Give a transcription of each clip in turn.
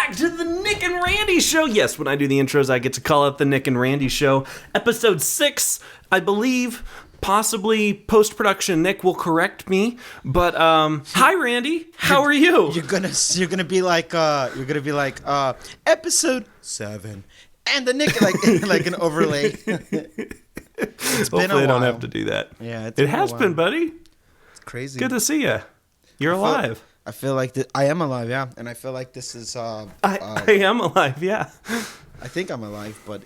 back to the Nick and Randy Show. Yes, when I do the intros, I get to call it the Nick and Randy Show. Episode 6, I believe, possibly post-production. Nick will correct me. But, hi, Randy. How are you? You're gonna be like, episode 7. And the Nick, like an overlay. It's been a Hopefully I while. don't have to do that. Yeah, it has been, buddy. It's crazy. Good to see you. You're alive. I feel like I am alive, yeah. And I feel like this is... I am alive, yeah. I think I'm alive, but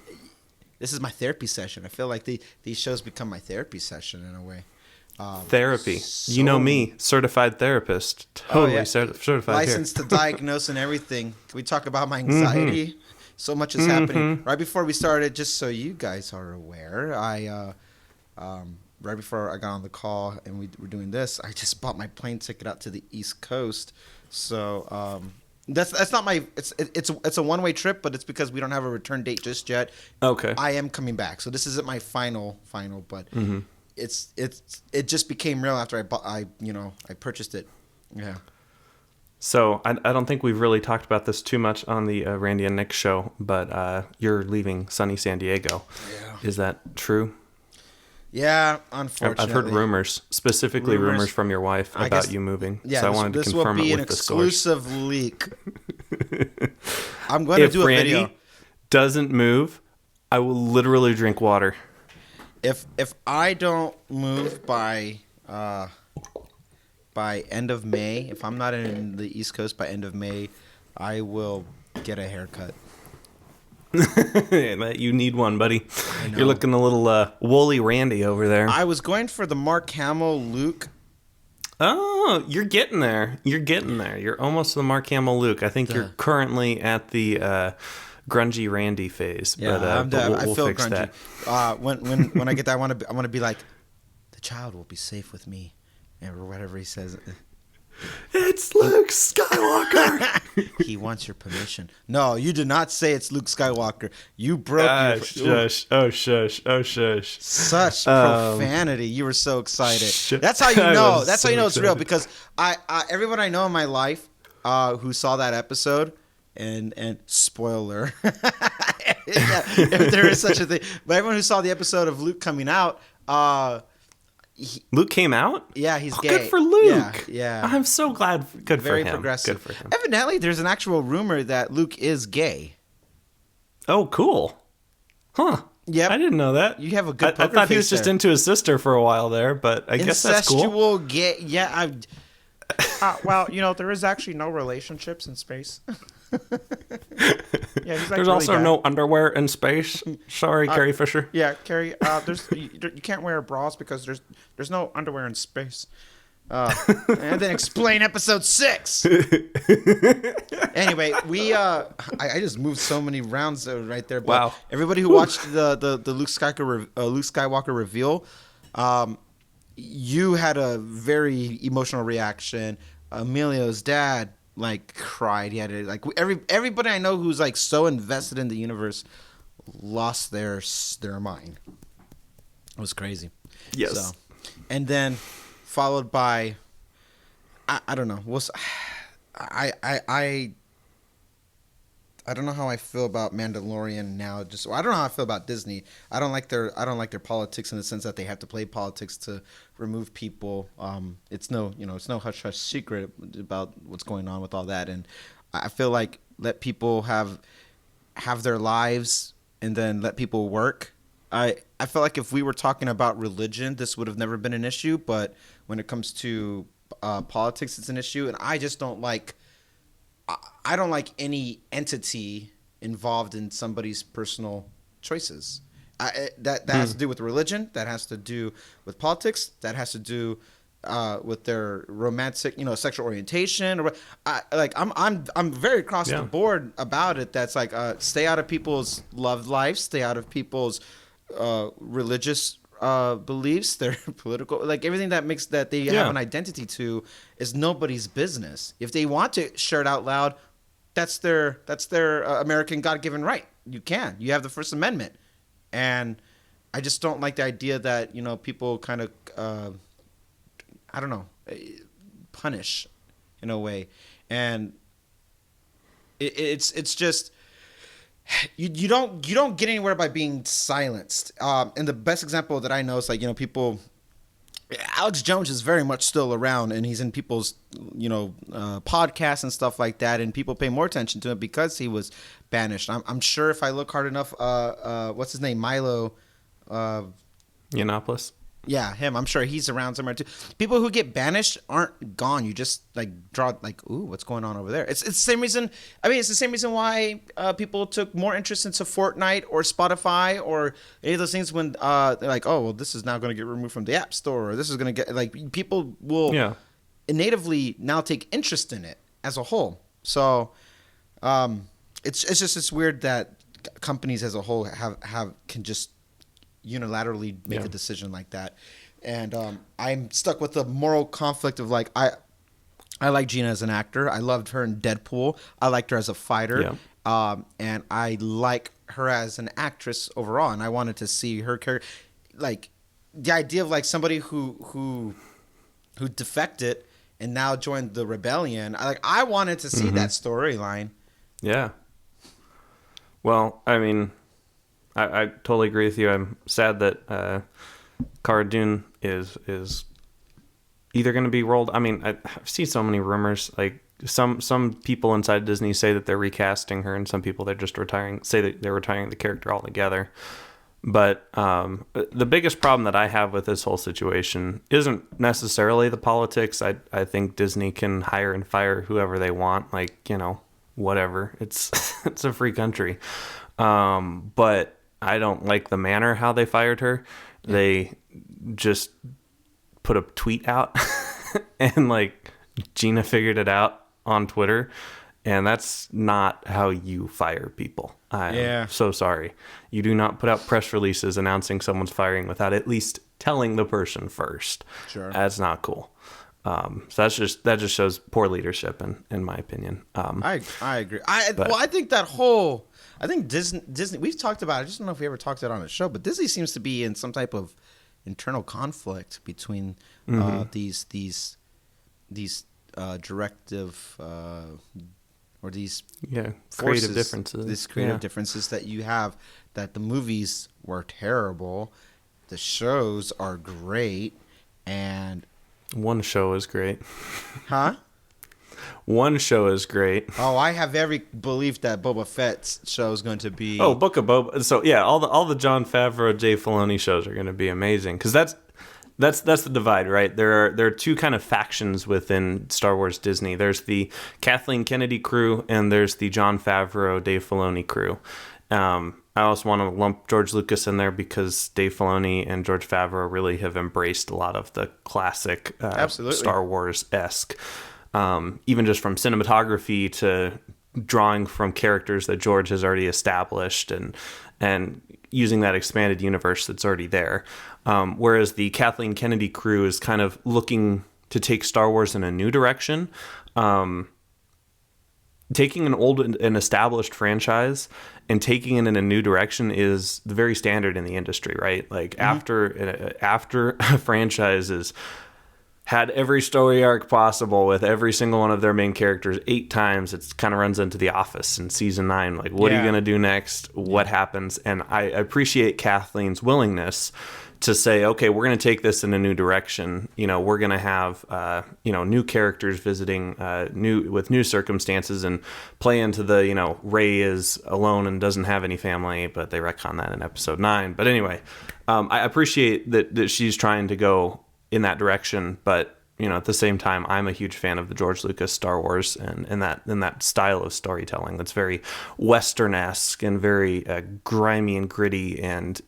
this is my therapy session. I feel like these shows become my therapy session in a way. Therapy. You know me, certified therapist. Totally certified licensed to diagnose and everything. Can we talk about my anxiety? Mm-hmm. So much is happening. Right before we started, just so you guys are aware, right before I got on the call and we were doing this, I just bought my plane ticket out to the East Coast. So that's not my it's a one-way trip, but it's because we don't have a return date just yet. Okay. I am coming back, so this isn't my final, but it just became real after I purchased it. Yeah. So I don't think we've really talked about this too much on the Randy and Nick show, but you're leaving sunny San Diego. Yeah. Is that true? Yeah, unfortunately. I've heard rumors, specifically rumors from your wife about you moving. Yeah, so I wanted to confirm it with the source. This will be an exclusive leak. I'm going to do a video. If Randy doesn't move, I will literally drink water. If I don't move by end of May, if I'm not in the East Coast by end of May, I will get a haircut. You need one, buddy. You're looking a little woolly Randy over there. I was going for the Mark Hamill Luke. Oh, you're getting there. You're almost the Mark Hamill Luke. I think you're currently at the grungy Randy phase. Yeah, but I we'll feel fix grungy. that. When I get that, I want to be like, the child will be safe with me, or whatever he says. It's Luke Skywalker. He wants your permission. No, you did not say it's Luke Skywalker. You broke your... Shush. Oh, shush. Such profanity. You were so excited. That's how you know. That's how you know it's real. Because everyone I know in my life who saw that episode, and spoiler, if there is such a thing, but everyone who saw the episode of Luke coming out, Luke came out? Yeah, he's gay. Good for Luke. Yeah. I'm so glad. Good Very for him. Progressive. Good for him. Evidently, there's an actual rumor that Luke is gay. Oh, cool. Huh. Yep. I didn't know that. You have a good I thought he was just into his sister for a while there, but I guess that's cool. Incestual gay. Yeah. Well, there is actually no relationships in space. Yeah, he's There's also no underwear in space. Sorry, Carrie Fisher. Yeah, Carrie. You can't wear bras because there's no underwear in space. And then explain episode 6. Anyway, I just moved so many rounds right there. But wow. Everybody who watched the Luke Skywalker reveal, you had a very emotional reaction. Emilio's dad cried. He had everybody I know who's so invested in the universe lost their mind. It was crazy. Yes. So, and then followed by I don't know. I don't know how I feel about Mandalorian now. I don't know how I feel about Disney. I don't like their politics in the sense that they have to play politics to remove people. It's no hush hush secret about what's going on with all that. And I feel like let people have their lives and then let people work. I feel like if we were talking about religion, this would have never been an issue. But when it comes to politics, it's an issue. And I just don't like. I don't like any entity involved in somebody's personal choices. That has to do with religion. That has to do with politics. That has to do with their romantic, sexual orientation. I'm very across the board about it. That's stay out of people's love lives. Stay out of people's religious beliefs, their political, everything that they have an identity to is nobody's business. If they want to share it out loud, that's their American God-given right. You have the First Amendment. And I just don't like the idea that, people kind of, punish in a way. And It's just you don't get anywhere by being silenced. And the best example that I know is like, people. Alex Jones is very much still around, and he's in people's, podcasts and stuff like that, and people pay more attention to him because he was banished. I'm sure if I look hard enough, what's his name, Milo, Yiannopoulos. yeah, him. I'm sure he's around somewhere too. People who get banished aren't gone. You just draw ooh, what's going on over there? It's the same reason. I mean, it's the same reason why people took more interest into Fortnite or Spotify or any of those things when they're like, oh, well, this is now going to get removed from the App Store, or this is going to get people will natively now take interest in it as a whole. So, it's weird that companies as a whole can just unilaterally make a decision like that, and I'm stuck with the moral conflict of I like Gina as an actor. I loved her in Deadpool. I liked her as a fighter, and I like her as an actress overall. And I wanted to see her character, the idea of somebody who defected and now joined the rebellion. I wanted to see that storyline. Yeah. Well, I mean, I totally agree with you. I'm sad that Cara Dune is either going to be rolled. I mean, I've seen so many rumors. Some people inside Disney say that they're recasting her, and some people they're just say that they're retiring the character altogether. But the biggest problem that I have with this whole situation isn't necessarily the politics. I think Disney can hire and fire whoever they want. Whatever. It's it's a free country. But I don't like the manner how they fired her. Yeah. They just put a tweet out and Gina figured it out on Twitter, and that's not how you fire people. I'm so sorry. You do not put out press releases announcing someone's firing without at least telling the person first. Sure. That's not cool. So that just shows poor leadership in my opinion. I agree. I think Disney, we've talked about it. I just don't know if we ever talked about it on a show, but Disney seems to be in some type of internal conflict between these directive or these forces, creative differences. These creative differences that you have, that the movies were terrible, the shows are great, and one show is great. Huh? One show is great. Oh, I have every belief that Boba Fett's show is going to be. Oh, Book of Boba. So yeah, all the Jon Favreau, Dave Filoni shows are going to be amazing, because that's the divide, right? There are two kind of factions within Star Wars Disney. There's the Kathleen Kennedy crew, and there's the Jon Favreau, Dave Filoni crew. I also want to lump George Lucas in there because Dave Filoni and George Favreau really have embraced a lot of the classic Star Wars-esque. Even just from cinematography to drawing from characters that George has already established and using that expanded universe that's already there. Whereas the Kathleen Kennedy crew is kind of looking to take Star Wars in a new direction. Taking an old and established franchise and taking it in a new direction is very standard in the industry, right? After a franchise is had every story arc possible with every single one of their main characters 8 times, it kind of runs into The Office in season 9. What are you going to do next? What happens? And I appreciate Kathleen's willingness to say, okay, we're going to take this in a new direction. We're going to have, new characters visiting with new circumstances and play into the, Rey is alone and doesn't have any family, but they retcon that in episode 9. But anyway, I appreciate that she's trying to go in that direction, but at the same time, I'm a huge fan of the George Lucas Star Wars and that style of storytelling that's very Western-esque and very grimy and gritty and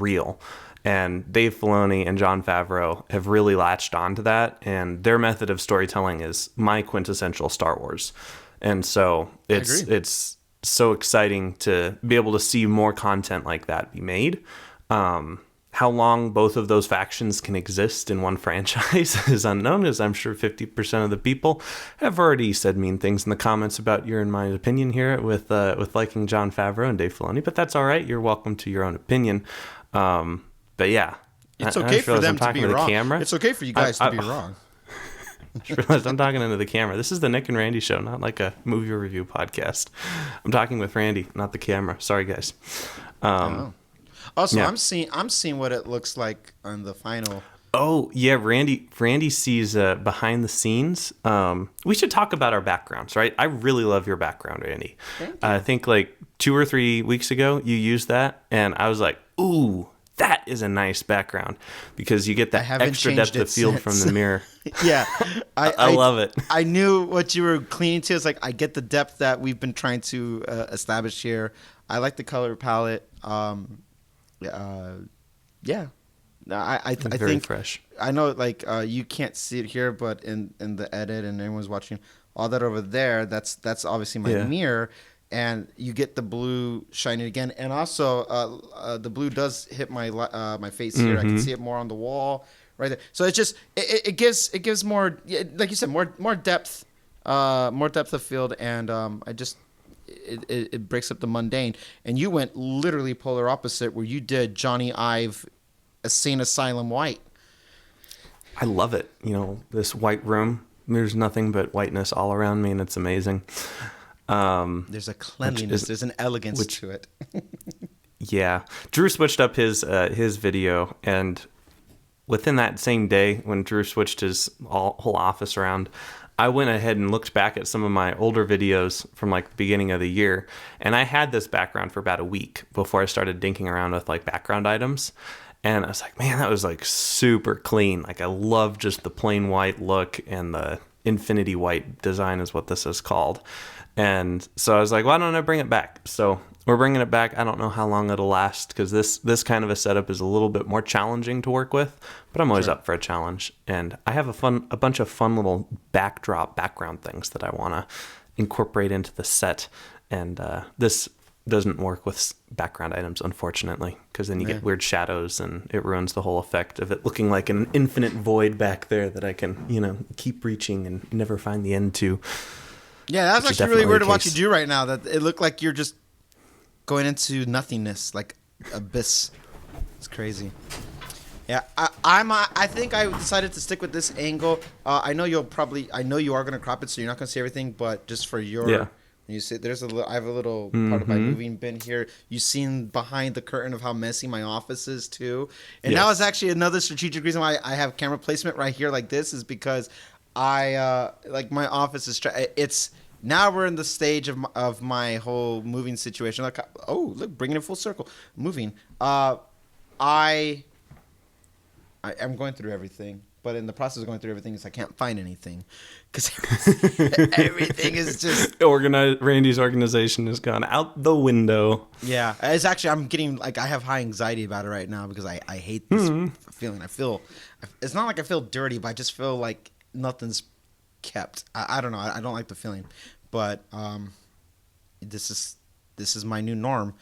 real. And Dave Filoni and Jon Favreau have really latched onto that, and their method of storytelling is my quintessential Star Wars. And so it's so exciting to be able to see more content like that be made. How long both of those factions can exist in one franchise is unknown, as I'm sure 50% of the people have already said mean things in the comments about your and my opinion here with liking Jon Favreau and Dave Filoni. But that's all right. You're welcome to your own opinion. But yeah, it's okay for them to be wrong. It's okay for you guys to be wrong. I just realized I'm talking into the camera. This is the Nick and Randy show, not like a movie review podcast. I'm talking with Randy, not the camera. Sorry, guys. Also, Yeah. I'm seeing what it looks like on the final. Oh yeah, Randy sees behind the scenes. We should talk about our backgrounds, right? I really love your background, Randy. I think like 2 or 3 weeks ago you used that, and I was like, ooh, that is a nice background because you get that haven't extra changed depth of it field from since. the mirror. Yeah, I love it. I knew what you were cleaning to. It's like I get the depth that we've been trying to establish here. I like the color palette. Yeah. No, I Very think fresh. I know like you can't see it here, but in the edit and everyone's watching all that over there. That's obviously my Yeah. mirror, and you get the blue shining again, and also the blue does hit my my face here. I can see it more on the wall right there. So it's just it gives more, like you said, more depth, more depth of field, and I just. It breaks up the mundane, and you went literally polar opposite, where you did Johnny Ive, Insane Asylum white. I love it. You know, this white room. There's nothing but whiteness all around me, and it's amazing. There's a cleanliness, there's an elegance to it. Yeah, Drew switched up his video, and within that same day, when Drew switched his whole office around, I went ahead and looked back at some of my older videos from like the beginning of the year, and I had this background for about a week before I started dinking around with like background items. And I was like, man, that was like super clean. Like I love just the plain white look, and the infinity white design is what this is called. And so I was like, why don't I bring it back? So we're bringing it back. I don't know how long it'll last because this kind of a setup is a little bit more challenging to work with, but I'm always up for a challenge. And I have a bunch of fun little background things that I want to incorporate into the set. And this doesn't work with background items, unfortunately, because then you get weird shadows and it ruins the whole effect of it looking like an infinite void back there that I can, keep reaching and never find the end to. Yeah, that's Which is actually really definitely weird the to watch you case. do right now. That it looked like you're just going into nothingness, like abyss. It's crazy. Yeah, I think I decided to stick with this angle. I know you are gonna crop it, so you're not gonna see everything. But just for your, Yeah. you see, I have a little part of my moving bin here. You've seen behind the curtain of how messy my office is too, and that was actually another strategic reason why I have camera placement right here like this is because I like my office is it's. Now we're in the stage of my whole moving situation. Like, oh, look, bringing it full circle. Moving. I'm going through everything, but in the process of going through everything, I can't find anything because everything is just Randy's organization has gone out the window. yeah. It's actually I'm getting like I have high anxiety about it right now because I hate this feeling. It's not like I feel dirty, but I just feel like nothing's kept. I don't know. I don't like the feeling, but this is my new norm.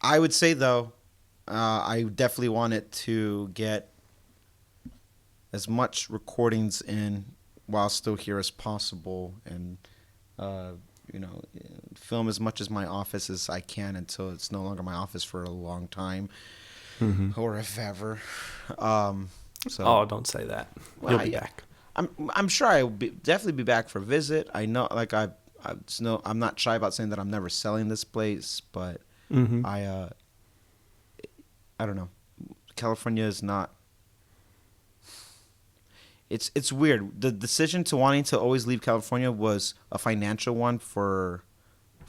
I would say though, I definitely want it to get as much recordings in while still here as possible, and film as much as my office as I can until it's no longer my office for a long time, or if ever. So Oh, don't say that. Well, You'll be yeah. back. I'm sure I will definitely be back for a visit. I know, like I'm not shy about saying that I'm never selling this place, but I don't know. California is not. It's weird. The decision to wanting to always leave California was a financial one for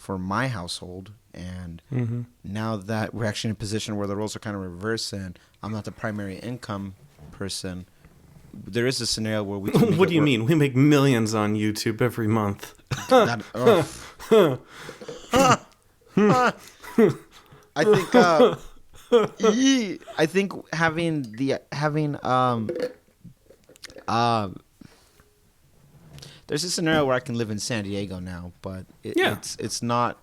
my household, and now that we're actually in a position where the roles are kind of reversed and I'm not the primary income person. There is a scenario where we can What do you mean? We make millions on YouTube every month. I think I think having there's a scenario where I can live in San Diego now, but it's not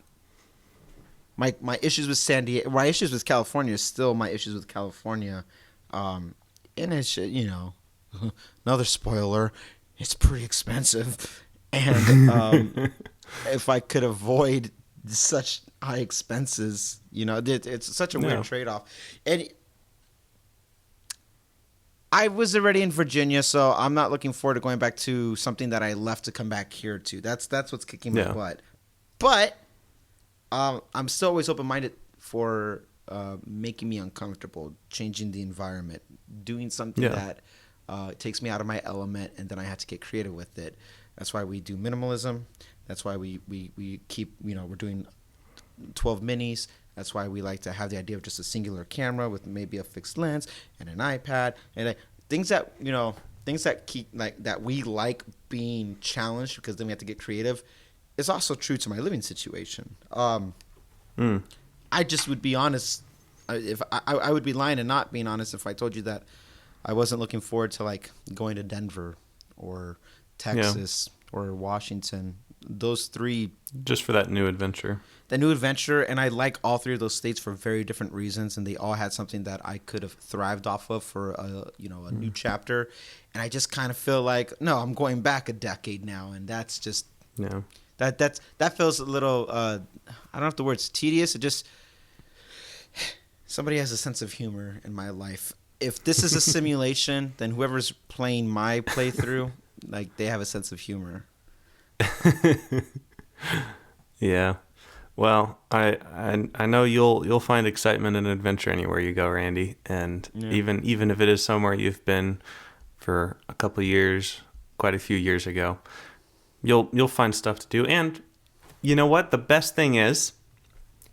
my issues with San Diego. My issues with California is still my issues with California, and it's another spoiler. It's pretty expensive, and if I could avoid such high expenses, it's such a weird trade-off. And I was already in Virginia, so I'm not looking forward to going back to something that I left to come back here to. That's what's kicking my butt. But I'm still always open-minded for making me uncomfortable, changing the environment, doing something that takes me out of my element, and then I have to get creative with it. That's why we do minimalism. That's why we keep, we're doing 12 minis. That's why we like to have the idea of just a singular camera with maybe a fixed lens and an iPad and things that keep that we like being challenged, because then we have to get creative. Is also true to my living situation. I just would be honest. If I would be lying and not being honest if I told you that I wasn't looking forward to like going to Denver or Texas or Washington. Those three, just for that new adventure. The new adventure, and I like all three of those states for very different reasons, and they all had something that I could have thrived off of for a new chapter. And I just kind of feel like, no, I'm going back a decade now, and that's just that feels a little I don't know if the word's tedious. It just, somebody has a sense of humor in my life. If this is a simulation, then whoever's playing my playthrough, like, they have a sense of humor. Yeah. Well, I know you'll find excitement and adventure anywhere you go, Randy. And even if it is somewhere you've been for a couple of years, quite a few years ago, you'll find stuff to do. And you know what? The best thing is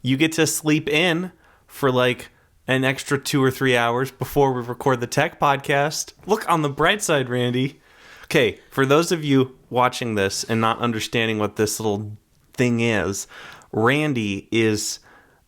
you get to sleep in for like an extra 2 or 3 hours before we record the tech podcast. Look on the bright side, Randy. Okay, for those of you watching this and not understanding what this little thing is, Randy is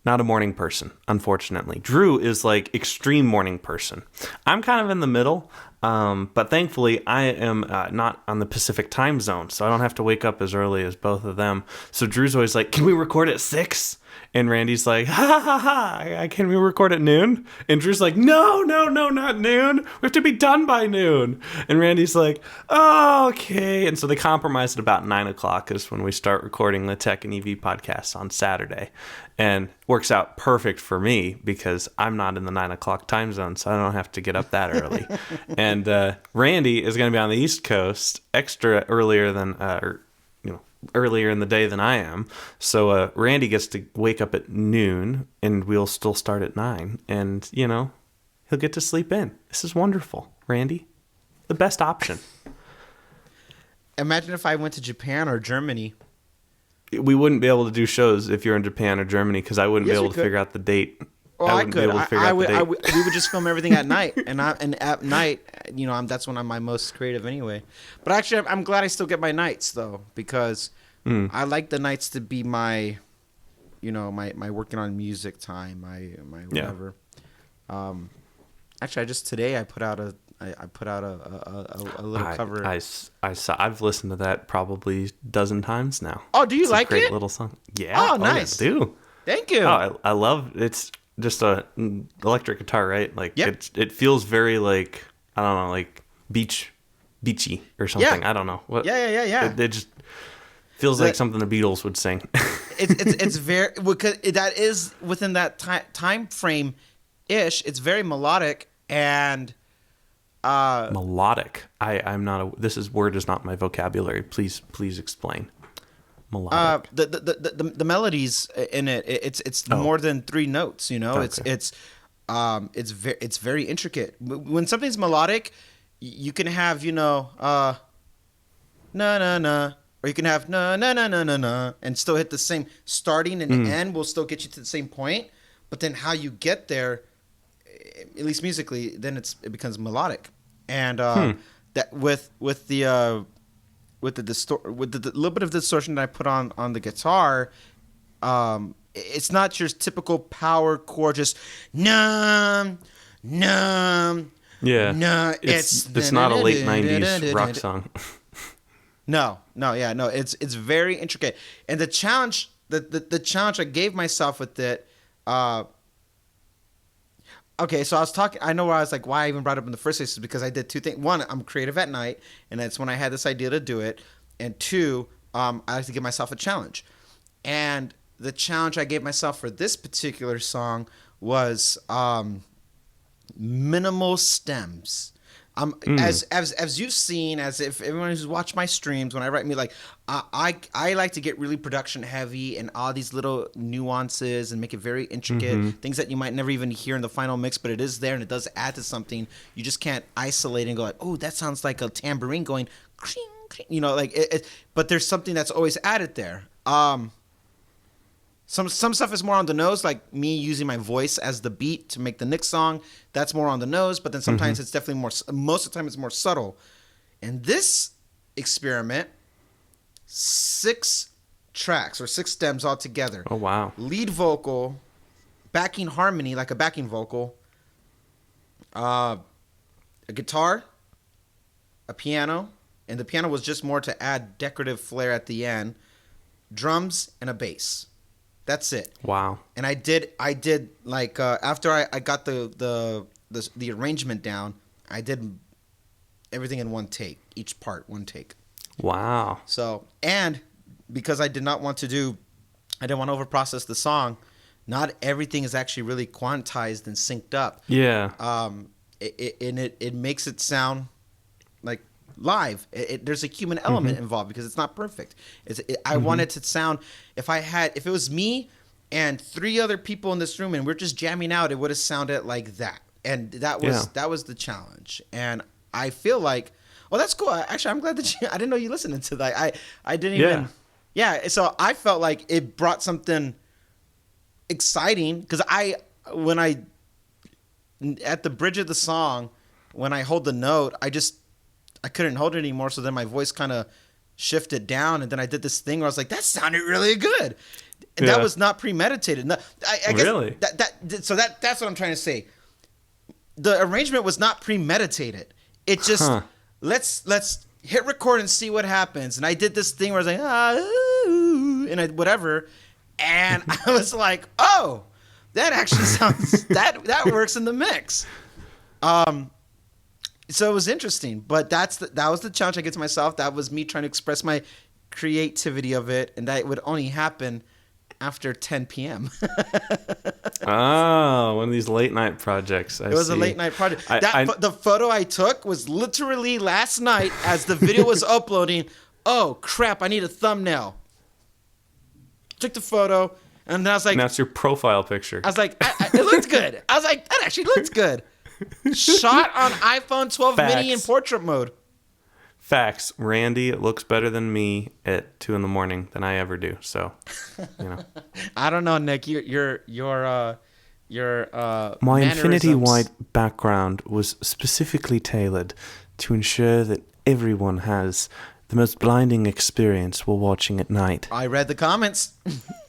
not a morning person, unfortunately. Drew is like extreme morning person. I'm kind of in the middle, but thankfully I am not on the Pacific time zone, so I don't have to wake up as early as both of them. So Drew's always like, can we record at 6? And Randy's like, ha ha ha, can we record at noon? And Drew's like, no, not noon. We have to be done by noon. And Randy's like, oh, okay. And so they compromised at about 9 o'clock is when we start recording the Tech and EV podcast on Saturday. And works out perfect for me because I'm not in the 9 o'clock time zone, so I don't have to get up that early. And Randy is going to be on the East Coast extra earlier than, earlier in the day than I am. So Randy gets to wake up at noon and we'll still start at 9. And, he'll get to sleep in. This is wonderful, Randy. The best option. Imagine if I went to Japan or Germany. We wouldn't be able to do shows if you're in Japan or Germany because I wouldn't be able to figure out the date. Well, I could. We would just film everything at night, and at night, that's when I'm my most creative anyway. But actually, I'm glad I still get my nights though, because I like the nights to be my, my working on music time, my whatever. Actually, today I put out a little cover. I saw. I've listened to that probably a dozen times now. Oh, do you like it? Great little song. Yeah. Oh, nice. I do. Thank you. Oh, I love it's just a electric guitar, right? Like it feels very like, I don't know, like beachy or something. Yeah. I don't know. What? Yeah. It just feels like something the Beatles would sing. it's very, because that is within that time frame ish. It's very melodic and melodic. I'm not this word is not my vocabulary. Please explain. Melodic. The melodies in it's more than 3 notes, Okay. It's very intricate. When something's melodic, you can have, na na na, or you can have na na na na na na, and still hit the same starting and end will still get you to the same point, but then how you get there, at least musically, then it becomes melodic. And that with the little bit of distortion that I put on the guitar, it's not your typical power chord, just num. Yeah. No, it's not a late 90s rock song. No. It's very intricate. And the challenge the challenge I gave myself with it, okay, so I know where I was like, why I even brought it up in the first place is because I did 2 things. 1, I'm creative at night, and that's when I had this idea to do it. And 2, I like to give myself a challenge. And the challenge I gave myself for this particular song was minimal stems. As you've seen, as if everyone who's watched my streams, when I write me, like, I like to get really production heavy and all these little nuances and make it very intricate, things that you might never even hear in the final mix, but it is there and it does add to something. You just can't isolate and go like, oh, that sounds like a tambourine going, kring, kring, you know, like but there's something that's always added there. Some stuff is more on the nose, like me using my voice as the beat to make the Nick song. That's more on the nose, but then sometimes it's definitely more. Most of the time, it's more subtle. And this experiment, 6 tracks or 6 stems all together. Oh wow! Lead vocal, backing harmony like a backing vocal, a guitar, a piano, and the piano was just more to add decorative flair at the end. Drums and a bass. That's it. Wow. And I did like after I got the arrangement down, I did everything in one take, each part one take. Wow. So, and because I didn't want to overprocess the song, not everything is actually really quantized and synced up. Yeah. It makes it sound like live. There's a human element involved because it's not perfect. I wanted to sound, if it was me and 3 other people in this room and we're just jamming out, it would have sounded like that. And that was the challenge. And I feel like, oh, that's cool. Actually, I'm glad that I didn't know you listened to that. I didn't even. Yeah. So I felt like it brought something exciting because when I at the bridge of the song, when I hold the note, I couldn't hold it anymore. So then my voice kind of shifted down. And then I did this thing where I was like, that sounded really good. And that was not premeditated. No, I guess really? That's what I'm trying to say. The arrangement was not premeditated. It just, let's hit record and see what happens. And I did this thing where I was like, and whatever. And I was like, oh, that actually sounds, that works in the mix. So it was interesting, but that was the challenge I gave to myself. That was me trying to express my creativity of it, and that would only happen after 10 p.m. Oh, one of these late night projects. It was a late night project. The photo I took was literally last night as the video was uploading. Oh, crap, I need a thumbnail. Took the photo, and then I was like... That's your profile picture. I was like, it looked good. I was like, that actually looks good. Shot on iPhone 12 mini in portrait mode. Facts. Randy looks better than me at 2 a.m. than I ever do. So, you know. I don't know, Nick. Your my infinity white background was specifically tailored to ensure that everyone has the most blinding experience while watching at night. I read the comments.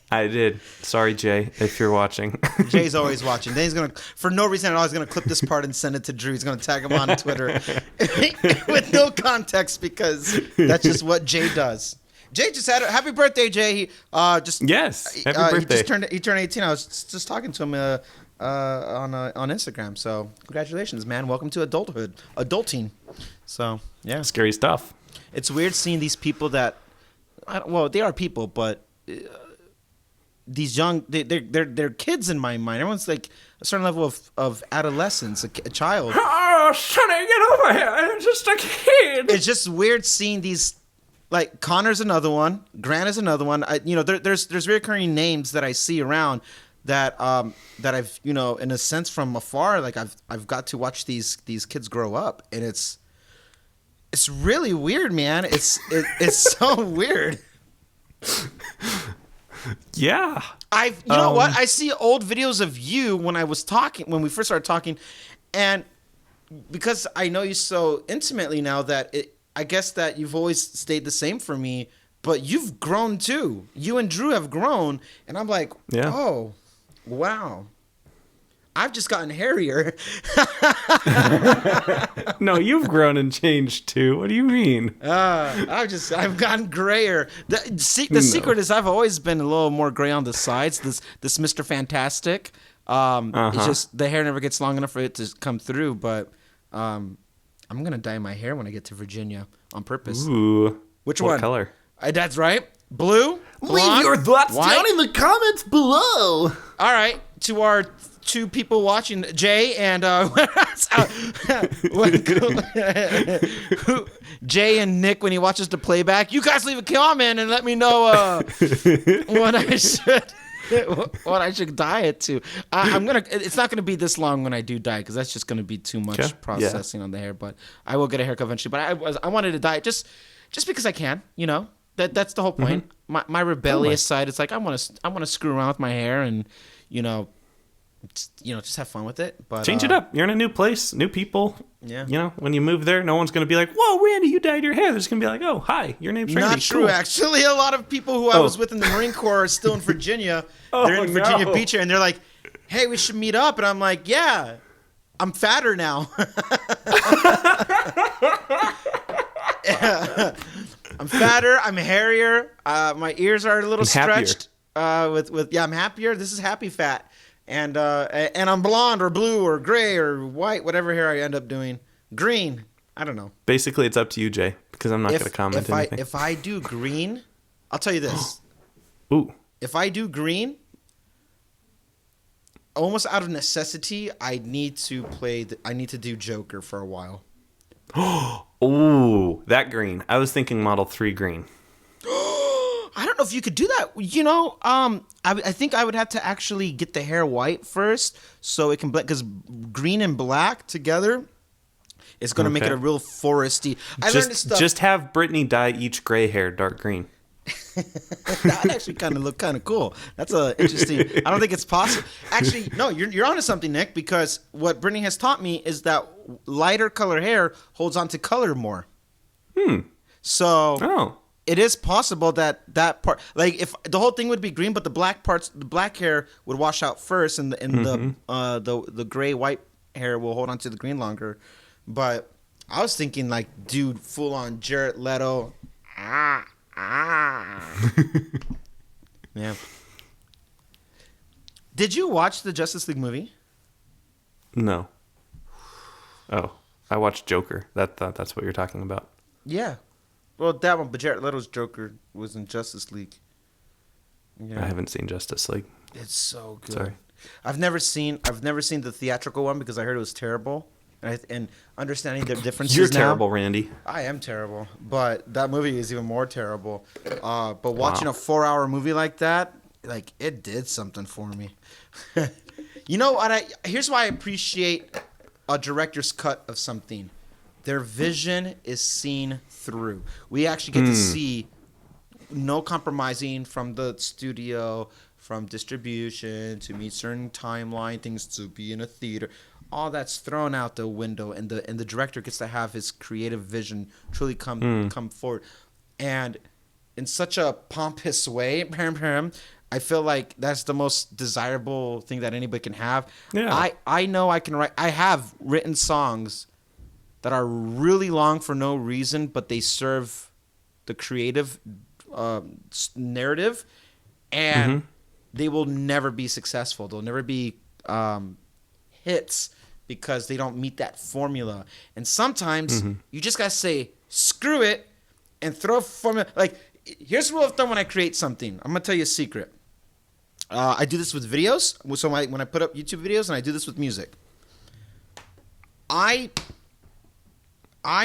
I did. Sorry, Jay, if you're watching. Jay's always watching. Then he's gonna, for no reason at all, he's gonna clip this part and send it to Drew. He's gonna tag him on Twitter with no context because that's just what Jay does. Jay just had a happy birthday, Jay. Yes, happy birthday. He turned 18. I was just talking to him on Instagram. So congratulations, man. Welcome to adulting. So yeah, scary stuff. It's weird seeing these people that, they are people, but. These young, they're kids in my mind. Everyone's like a certain level of adolescence, a child. Oh, Sonny, get over here! I'm just a kid. It's just weird seeing these. Like Connor's another one, Grant is another one. There's recurring names that I see around that I've in a sense from afar. Like I've got to watch these kids grow up, and it's really weird, man. It's so weird. Yeah. You know what? I see old videos of you when we first started talking, and because I know you so intimately now that I guess that you've always stayed the same for me, but you've grown too. You and Drew have grown, and I'm like, oh, wow. I've just gotten hairier. No, you've grown and changed too. What do you mean? I've gotten grayer. The secret is I've always been a little more gray on the sides. This Mr. Fantastic. It's just the hair never gets long enough for it to come through. But I'm gonna dye my hair when I get to Virginia on purpose. Ooh. Which what one? Color? That's right. Blue. Blonde, Leave your thoughts white. down in the comments below. All right, to our two people watching, Jay and Jay and Nick, when he watches the playback, you guys leave a comment and let me know what I should diet to. It's not gonna be this long when I do diet because that's just gonna be too much processing on the hair. But I will get a haircut eventually. But I wanted to diet just because I can. You know, that's the whole point. My rebellious side, it's like I want to screw around with my hair and just have fun with it. But change it up. You're in a new place, new people. Yeah. You know, when you move there, no one's going to be like, "Whoa, Randy, you dyed your hair." They're just going to be like, "Oh, hi, your name's Randy." Not true, Cool. actually. A lot of people who I was with in the Marine Corps are still in Virginia. They're in Virginia Beach and they're like, "Hey, we should meet up." And I'm like, "Yeah, I'm fatter now." I'm fatter. I'm hairier. My ears are a little stretched. I'm happier. This is happy fat. And I'm blonde or blue or gray or white, whatever hair I end up doing. Green. I don't know. Basically, it's up to you, Jay, because I'm not going to comment anything. If I do green, I'll tell you this. Ooh. If I do green, almost out of necessity, I need to do Joker for a while. Ooh, that green. I was thinking Model 3 green. I don't know if you could do that. You know, I think I would have to actually get the hair white first so it can blend, because green and black together is going to make it a real foresty. I learned this stuff. Just have Brittany dye each gray hair dark green. That actually kind of look kind of cool. That's a interesting. I don't think it's possible. Actually, no, you're onto something, Nick, because what Brittany has taught me is that lighter color hair holds on to color more. So it is possible that part, like if the whole thing would be green, but the black hair would wash out first, and the gray white hair will hold on to the green longer. But I was thinking like, dude, full on Jared Leto. Yeah. Did you watch the Justice League movie? No. Oh, I watched Joker. That's what you're talking about. Yeah. Well, that one, but Jared Leto's Joker was in Justice League. Yeah. I haven't seen Justice League. It's so good. Sorry. I've never seen the theatrical one because I heard it was terrible. And understanding the differences. You're now, terrible, Randy. I am terrible, but that movie is even more terrible. But watching a 4-hour movie like that, like it did something for me. You know what? Here's why I appreciate a director's cut of something. Their vision is seen through. We actually get to see no compromising from the studio, from distribution to meet certain timeline, things to be in a theater. All that's thrown out the window, and the director gets to have his creative vision truly come forward, and in such a pompous way. I feel like that's the most desirable thing that anybody can have. Yeah. I know I can write. I have written songs that are really long for no reason, but they serve the creative narrative, and they will never be successful. They'll never be hits because they don't meet that formula. And sometimes you just gotta say screw it and throw a formula. Like, here's the rule of thumb when I create something. I'm gonna tell you a secret. I do this with videos. So when I put up YouTube videos, and I do this with music, I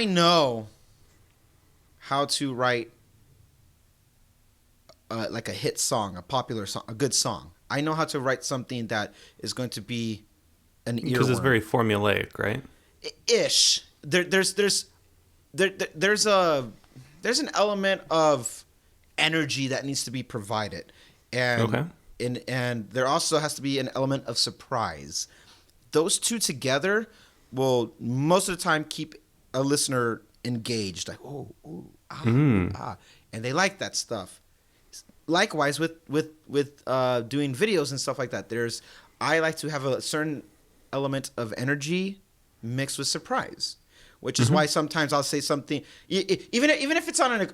know how to write like a hit song, a popular song, a good song. I know how to write something that is going to be an earworm. Because it's very formulaic, right? Ish. There's an element of energy that needs to be provided, and and there also has to be an element of surprise. Those two together will most of the time keep a listener engaged, like and they like that stuff. Likewise with doing videos and stuff like that. I like to have a certain element of energy mixed with surprise, which is why sometimes I'll say something, even if it's on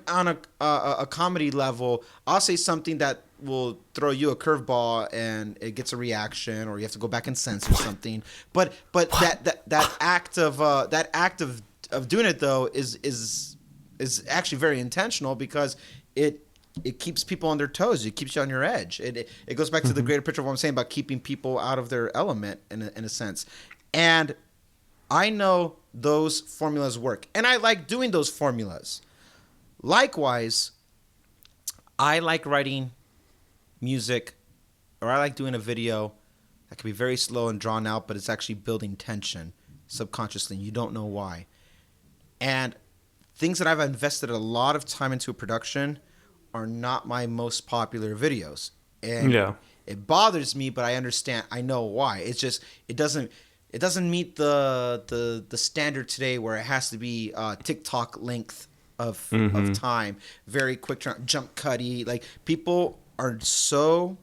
a comedy level, I'll say something that will throw you a curveball and it gets a reaction, or you have to go back and censor something. But that act of doing it though is actually very intentional, because it keeps people on their toes. It keeps you on your edge. It goes back to the greater picture of what I'm saying about keeping people out of their element in a sense. And I know those formulas work, and I like doing those formulas. Likewise, I like writing music, or I like doing a video that can be very slow and drawn out, but it's actually building tension subconsciously. And you don't know why. And things that I've invested a lot of time into a production are not my most popular videos. And it bothers me, but I understand. I know why. It's just it doesn't meet the standard today where it has to be TikTok length of time, very quick jump cutty. Like, people are so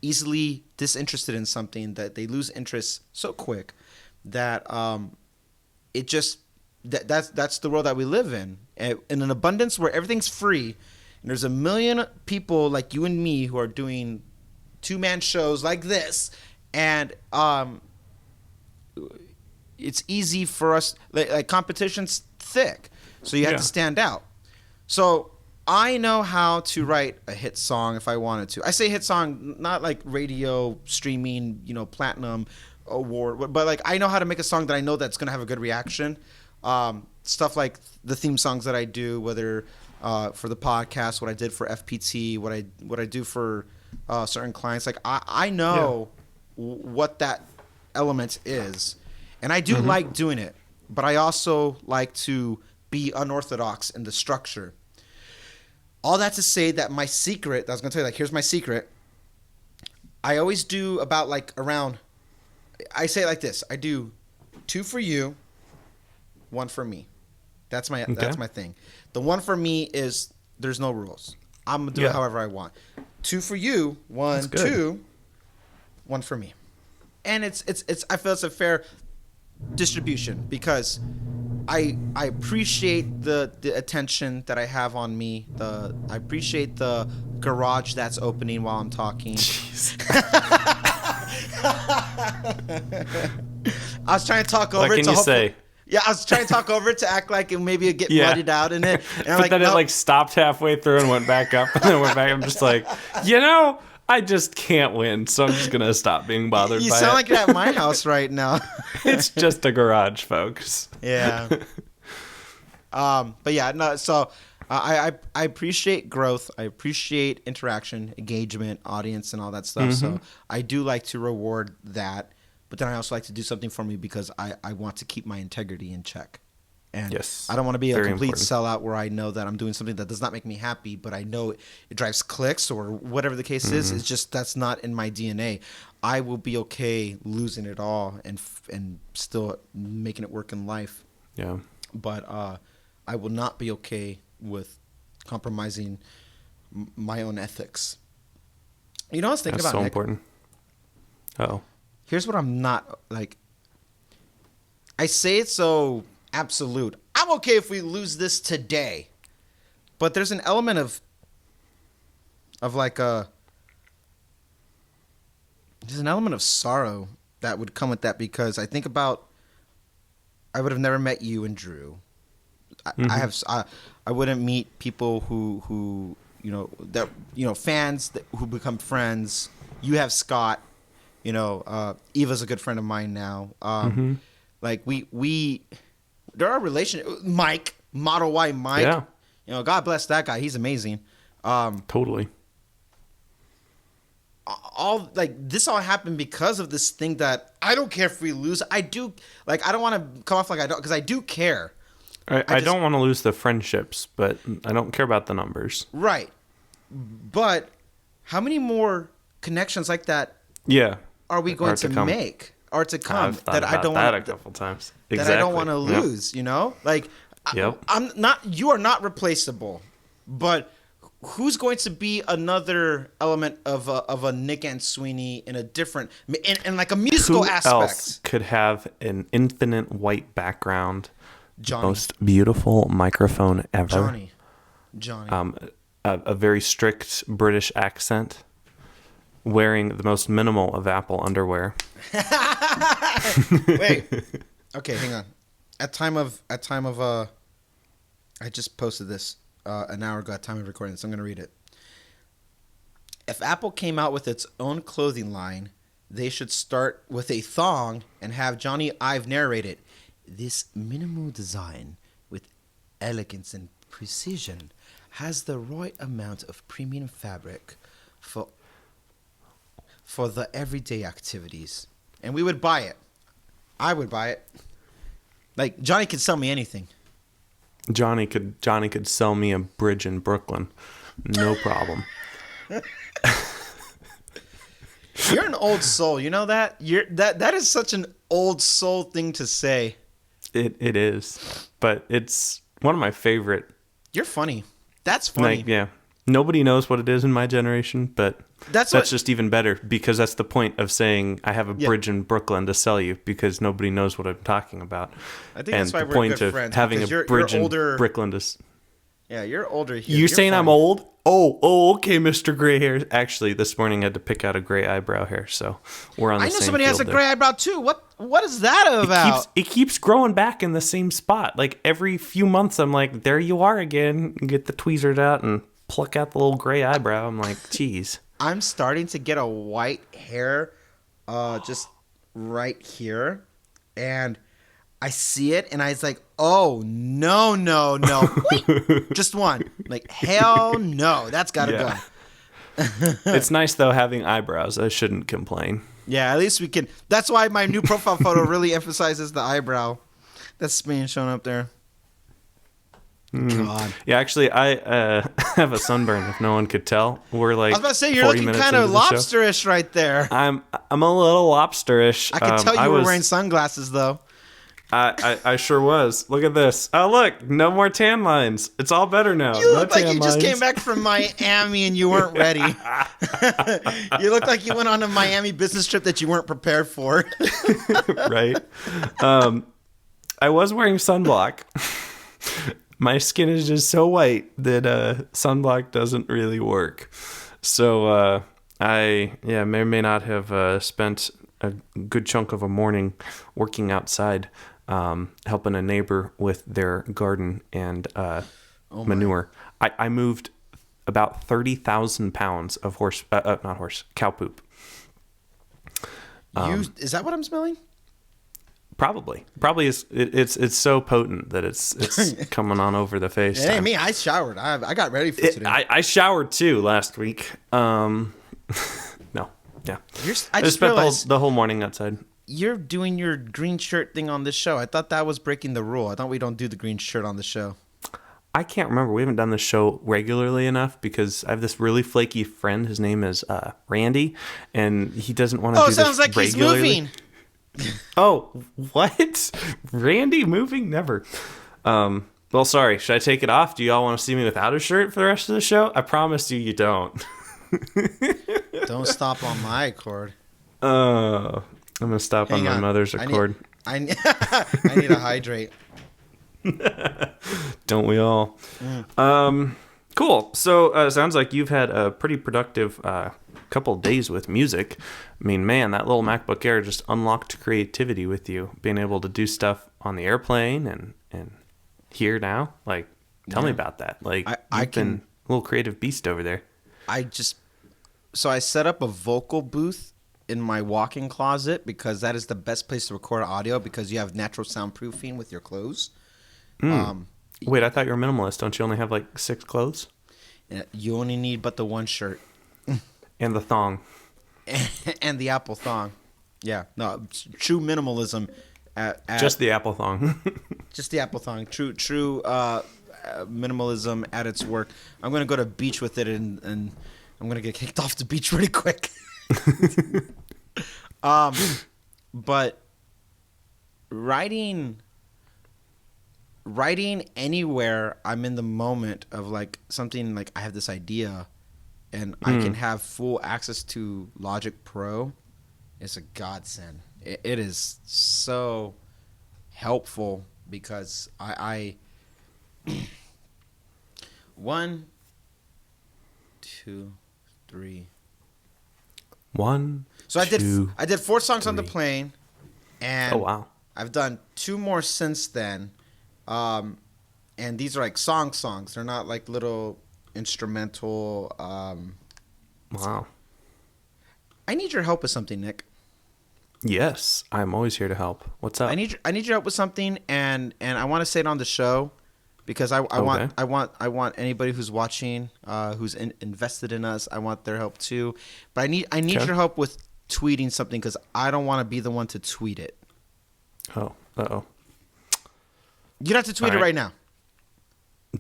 easily disinterested in something that they lose interest so quick that it just that's the world that we live in an abundance where everything's free, and there's a million people like you and me who are doing 2-man shows like this, and it's easy for us, like competition's thick, so you have to stand out. So I know how to write a hit song if I wanted to. I say hit song, not like radio streaming, platinum award, but like I know how to make a song that I know that's gonna have a good reaction. Stuff like the theme songs that I do, whether for the podcast, what I did for FPT, what I do for certain clients. Like I know what that element is, and I do like doing it, but I also like to be unorthodox in the structure. All that to say that my secret, I was going to tell you, like, here's my secret. I always do about like around, I say it like this. I do 2 for you, 1 for me. That's my thing. The 1 for me is there's no rules. I'm going to do it however I want. 2 for you, 1, 2, 1 for me. And it's I feel it's a fair distribution because I appreciate the attention that I have on me. I appreciate the garage that's opening while I'm talking. I was trying to talk over it. What can you say? Yeah, I was trying to talk over it to act like maybe it get muddied out in it. And but then it like stopped halfway through and went back up and then went back. I'm just like, I just can't win, so I'm just gonna stop being bothered by it. You sound like you're at my house right now. It's just a garage, folks. Yeah. But yeah, no. So I appreciate growth. I appreciate interaction, engagement, audience, and all that stuff. So I do like to reward that. But then I also like to do something for me because I want to keep my integrity in check. And I don't want to be a complete sellout where I know that I'm doing something that does not make me happy, but I know it drives clicks or whatever the case is. It's just that's not in my DNA. I will be okay losing it all and still making it work in life. Yeah. But I will not be okay with compromising my own ethics. You know what I was thinking about, That's so Nick? important. Oh. Here's what I'm not like. I say it so absolute. I'm okay if we lose this today, but there's an element of like there's an element of sorrow that would come with that because I think about I would have never met you and Drew. I wouldn't meet people who fans who become friends. You have Scott. Eva's a good friend of mine now. Like there are Mike, Model Y Mike. Yeah. God bless that guy. He's amazing. Totally. This all happened because of this thing that I don't care if we lose. I do I don't want to come off like I don't, because I do care. I don't want to lose the friendships, but I don't care about the numbers. Right. But how many more connections like that are we going to make or to come I've thought about that a couple times. That I don't want to lose, I'm not, you are not replaceable, but who's going to be another element of a Nick and Sweeney in a different, in like a musical aspect? Who else could have an infinite white background? Johnny. Most beautiful microphone ever. Johnny. A very strict British accent. Wearing the most minimal of Apple underwear. Wait. Okay, hang on. At time of I just posted this an hour ago at time of recording, so I'm going to read it. If Apple came out with its own clothing line, they should start with a thong and have Johnny Ive narrate it. This minimal design with elegance and precision has the right amount of premium fabric for the everyday activities. And we would buy it. I would buy it. Like, Johnny could sell me anything. Johnny could sell me a bridge in Brooklyn. No problem. You're an old soul. You know that? That is such an old soul thing to say. It is. But it's one of my favorite. You're funny. That's funny. Like, yeah. Nobody knows what it is in my generation, but that's just even better, because that's the point of saying I have a bridge in Brooklyn to sell you, because nobody knows what I'm talking about. I think that's why we're good friends. Having a bridge in Brooklyn to... Yeah, you're older here. You're saying funny. I'm old? Oh, okay, Mr. Gray Hair. Actually, this morning I had to pick out a gray eyebrow hair, so we're on the same field. I know somebody has a gray eyebrow too. What is that about? It keeps growing back in the same spot. Like every few months, I'm like, there you are again. Get the tweezers out and pluck out the little gray eyebrow. I'm like, geez. I'm starting to get a white hair just right here. And I see it and I was like, oh, no. Wait, just one. Like, hell no. That's got to go. It's nice, though, having eyebrows. I shouldn't complain. Yeah, at least we can. That's why my new profile photo really emphasizes the eyebrow. That's being shown up there. God. Yeah, actually, I have a sunburn. If no one could tell, we're like. I was about to say you're looking kind of lobsterish right there. I'm a little lobsterish. I could tell you were wearing sunglasses though. I sure was. Look at this. Oh look, no more tan lines. It's all better now. You look like you just came back from Miami and you weren't ready. You look like you went on a Miami business trip that you weren't prepared for. Right. I was wearing sunblock. My skin is just so white that sunblock doesn't really work. So I may or may not have spent a good chunk of a morning working outside, helping a neighbor with their garden and manure. I moved about 30,000 pounds of cow poop. Is that what I'm smelling? Probably is. It's so potent that it's coming on over the face. Hey, me, I showered. I got ready for today. I showered too last week. No, yeah. I just spent the whole morning outside. You're doing your green shirt thing on this show. I thought that was breaking the rule. I thought we don't do the green shirt on the show. I can't remember. We haven't done this show regularly enough because I have this really flaky friend. His name is Randy, and he doesn't want to do this regularly. Oh, sounds like he's moving. Oh, what? Randy moving? Never. Well, sorry. Should I take it off? Do y'all want to see me without a shirt for the rest of the show? I promise you don't. Don't stop on my accord. I'm going to stop on my mother's accord. I need to hydrate. Don't we all? Cool. So sounds like you've had a pretty productive couple days with music. I mean, man, that little MacBook Air just unlocked creativity with you, being able to do stuff on the airplane and here now. Like, tell me about that. Like, you've been a little creative beast over there. So I set up a vocal booth in my walk-in closet because that is the best place to record audio because you have natural soundproofing with your clothes. Wait, I thought you were a minimalist. Don't you only have like 6 clothes? You only need but the one shirt. And the thong. And the Apple thong. Yeah. No, true minimalism. Just the Apple thong. Just the Apple thong. True minimalism at its work. I'm going to go to beach with it and I'm going to get kicked off the beach really quick. But writing anywhere I'm in the moment of like something like I have this idea and I can have full access to Logic Pro is a godsend. It is so helpful because I 1, 2, 3. 1. So I did 4 songs on the plane, and oh wow, I've done 2 more since then. And these are like songs. They're not like little instrumental Wow. I need your help with something, Nick. Yes, I'm always here to help. What's up? I need your help with something, and I want to say it on the show because I want anybody who's watching, who's invested in us. I want their help too. But I need Okay. your help with tweeting something because I don't want to be the one to tweet it. Oh, uh-oh. You'd have to tweet All it right. right now.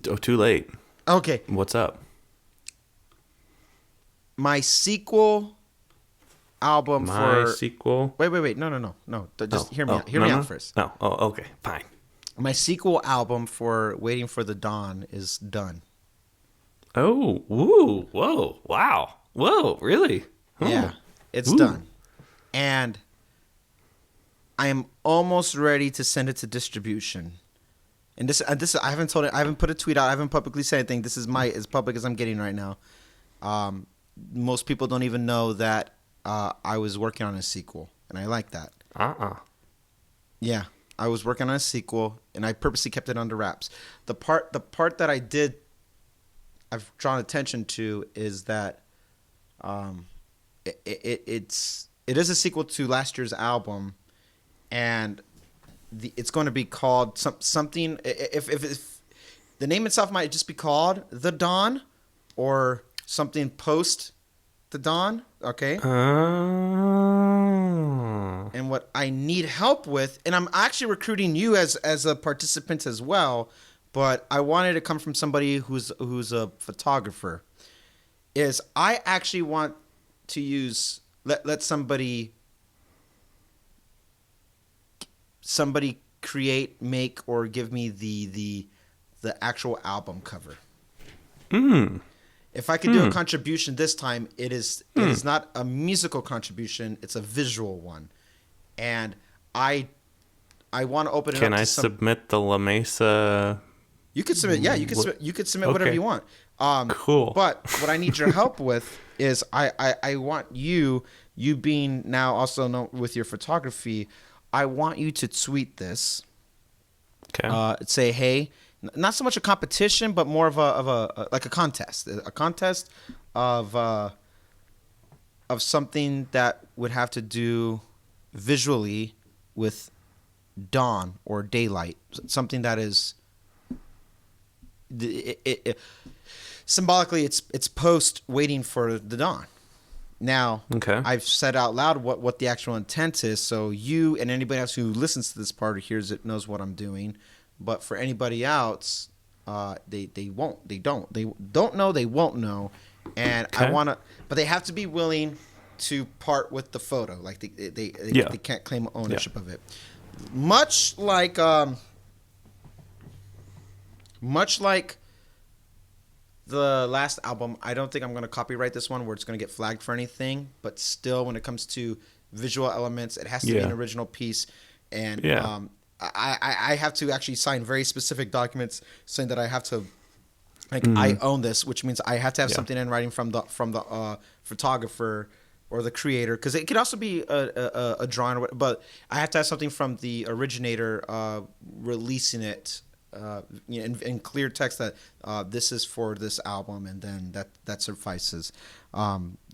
Oh, too late. Okay, What's up? my sequel album My for. sequel? Wait, no. Just hear me out. Hear no, me no? out first. Oh, okay, fine. My sequel album for Waiting for the Dawn is done. Oh, woo, whoa, wow. Whoa, really? Yeah, it's Ooh. done. And I am almost ready to send it to distribution. And this I haven't told it. I haven't put a tweet out. I haven't publicly said anything. This is as public as I'm getting right now. Most people don't even know that I was working on a sequel, and I like that. Yeah, I was working on a sequel, and I purposely kept it under wraps. The part that I've drawn attention to is that it is a sequel to last year's album, and it's going to be called something. If the name itself might just be called The Dawn, or something post The Dawn. Okay. And what I need help with, and I'm actually recruiting you as a participant as well, but I wanted to come from somebody who's a photographer, is I actually want to use let somebody create, make, or give me the actual album cover. If I could do a contribution this time, it is not a musical contribution, it's a visual one. And I want to open it Can up to I some. submit the La Mesa? You could submit, yeah. You could submit whatever Okay. you want. Cool. But what I need your help with is I want you being now also known with your photography. I want you to tweet this. Okay. Say, hey, not so much a competition, but more of a like a contest of something that would have to do visually with dawn or daylight, something that is symbolically it's post waiting for the dawn. Now, Okay. I've said out loud what the actual intent is, so you and anybody else who listens to this part or hears it knows what I'm doing. But for anybody else, they don't know, they won't know, and Okay. I wanna, but they have to be willing to part with the photo, like they Yeah. can't claim ownership of it, much like the last album. I don't think I'm going to copyright this one where it's going to get flagged for anything, but still when it comes to visual elements, it has to be Yeah. an original piece. And Yeah. I have to actually sign very specific documents saying that I have to, like, I own this, which means I have to have Yeah. something in writing from the photographer or the creator, because it could also be a drawing, but I have to have something from the originator releasing it in clear text that this is for this album, and then that suffices,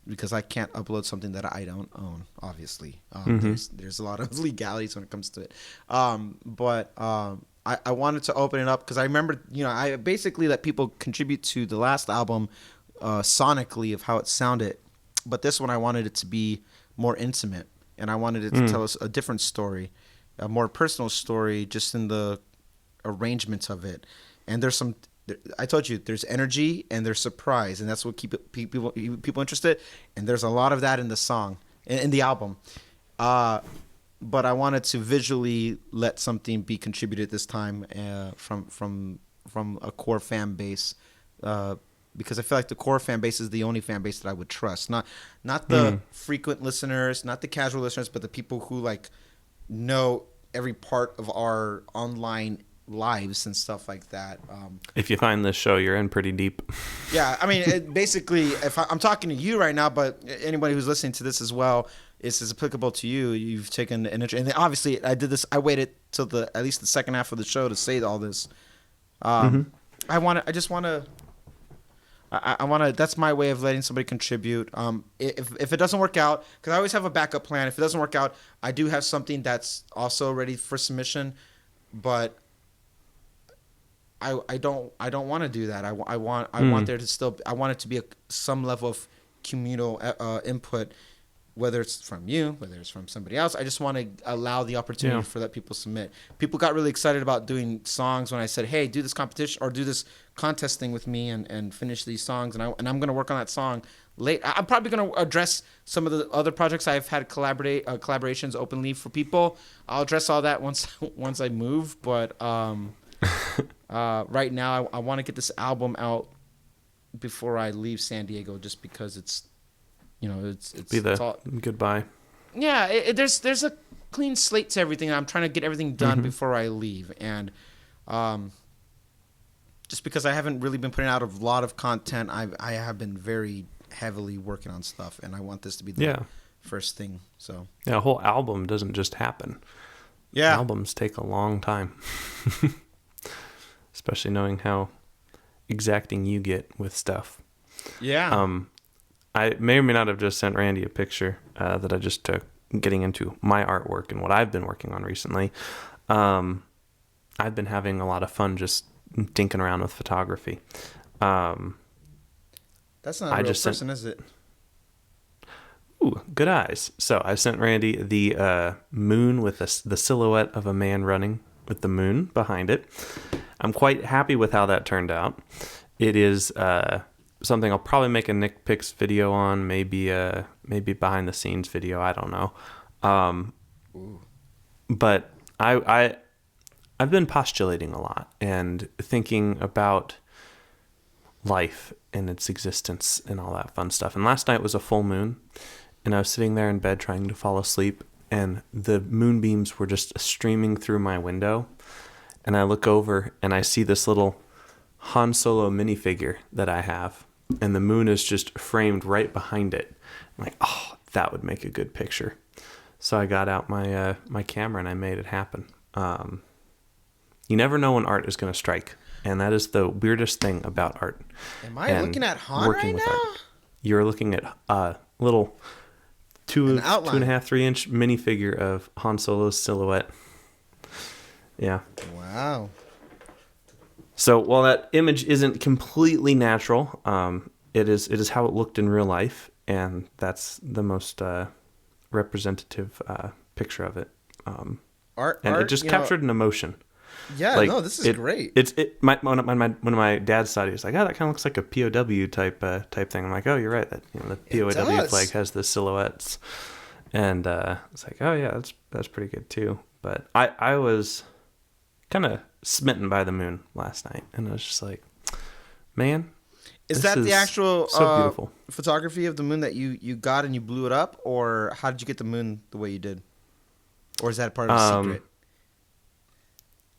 because I can't upload something that I don't own, obviously. There's a lot of legalities when it comes to it, but I wanted to open it up because I remember, I basically let people contribute to the last album sonically of how it sounded, but this one I wanted it to be more intimate, and I wanted it to tell us a different story, a more personal story, just in the arrangement of it. And I told you, there's energy and there's surprise, and that's what keep people interested. And there's a lot of that in the song, in the album. But I wanted to visually let something be contributed this time from a core fan base, because I feel like the core fan base is the only fan base that I would trust. Not the frequent listeners, not the casual listeners, but the people who know every part of our online lives and stuff like that. If you find this show, you're in pretty deep. Yeah, I mean, basically, if I'm talking to you right now, but anybody who's listening to this as well, this is applicable to you. You've taken an interest, and obviously, I did this. I waited till at least the second half of the show to say all this. I I want to. That's my way of letting somebody contribute. If it doesn't work out, because I always have a backup plan. If it doesn't work out, I do have something that's also ready for submission, but I don't want to do that. I want there to still. I want it to be some level of communal input, whether it's from you, whether it's from somebody else. I just want to allow the opportunity for that people submit. People got really excited about doing songs when I said, "Hey, do this competition or do this contest thing with me and finish these songs." And I'm going to work on that song late. I'm probably going to address some of the other projects I've had collaborations openly for people. I'll address all that once I move. But right now, I want to get this album out before I leave San Diego, just because it's it's all, goodbye. Yeah, there's a clean slate to everything. I'm trying to get everything done before I leave, and just because I haven't really been putting out a lot of content, I have been very heavily working on stuff, and I want this to be the first thing. So a whole album doesn't just happen. Yeah, albums take a long time, especially knowing how exacting you get with stuff. Yeah. I may or may not have just sent Randy a picture that I just took getting into my artwork and what I've been working on recently. I've been having a lot of fun just dinking around with photography. That's not a real person, is it? Ooh, good eyes. So I sent Randy the moon with the silhouette of a man running with the moon behind it. I'm quite happy with how that turned out. It is something I'll probably make a Nick Picks video on, maybe behind the scenes video. I don't know. But I've been postulating a lot and thinking about life and its existence and all that fun stuff. And last night was a full moon, and I was sitting there in bed trying to fall asleep, and the moonbeams were just streaming through my window. And I look over and I see this little Han Solo minifigure that I have, and the moon is just framed right behind it. I'm like, oh, that would make a good picture. So I got out my my camera and I made it happen. You never know when art is going to strike, and that is the weirdest thing about art. Am I looking at Han right now? Art. You're looking at a little 2.5, 3 inch minifigure of Han Solo's silhouette. Yeah. Wow. So while that image isn't completely natural, it is how it looked in real life, and that's the most representative picture of it. It just captured an emotion. Yeah, no, this is great. One of my dad's side, he was like, "Oh, that kind of looks like a POW type thing." I'm like, "Oh, you're right. That the POW flag has the silhouettes," and it's like, "Oh yeah, that's pretty good too." But I was kind of smitten by the moon last night, and I was just like, "Man, is that the actual so beautiful photography of the moon that you got and you blew it up, or how did you get the moon the way you did, or is that part of the secret?"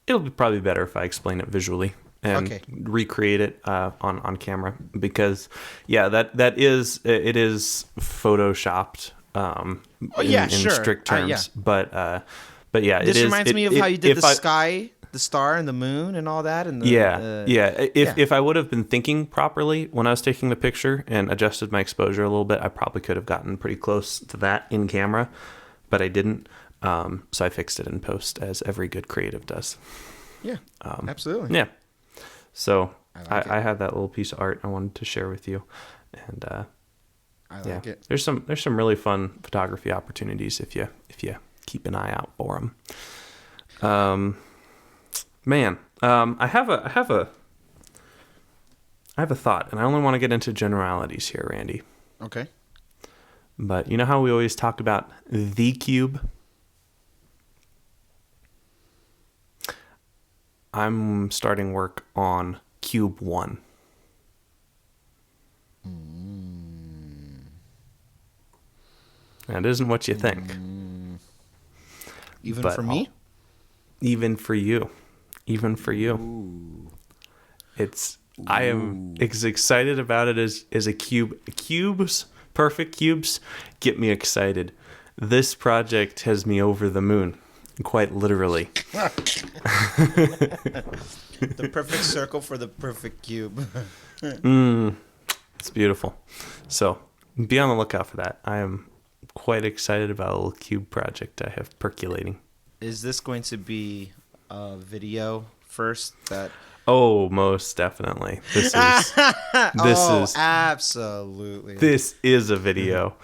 It'll be probably better if I explain it visually and recreate it on camera, because that is photoshopped in strict terms. But yeah, this reminds me of how you did the sky, the star and the moon and all that. And if I would have been thinking properly when I was taking the picture and adjusted my exposure a little bit, I probably could have gotten pretty close to that in camera, but I didn't. So I fixed it in post, as every good creative does. Yeah, absolutely. Yeah. So I had that little piece of art I wanted to share with you, and I like it. There's some really fun photography opportunities if you keep an eye out for them. I have a thought, and I only want to get into generalities here, Randy. Okay. But you know how we always talk about the cube? I'm starting work on Cube 1. That isn't what you think. Even for me? Even for you. Even for you. Ooh. I am as excited about it as a cube. Perfect cubes get me excited. This project has me over the moon. Quite literally. The perfect circle for the perfect cube. It's beautiful. So be on the lookout for that. I am quite excited about a little cube project I have percolating. Is this going to be a video first? Oh, most definitely. This is absolutely. This is a video.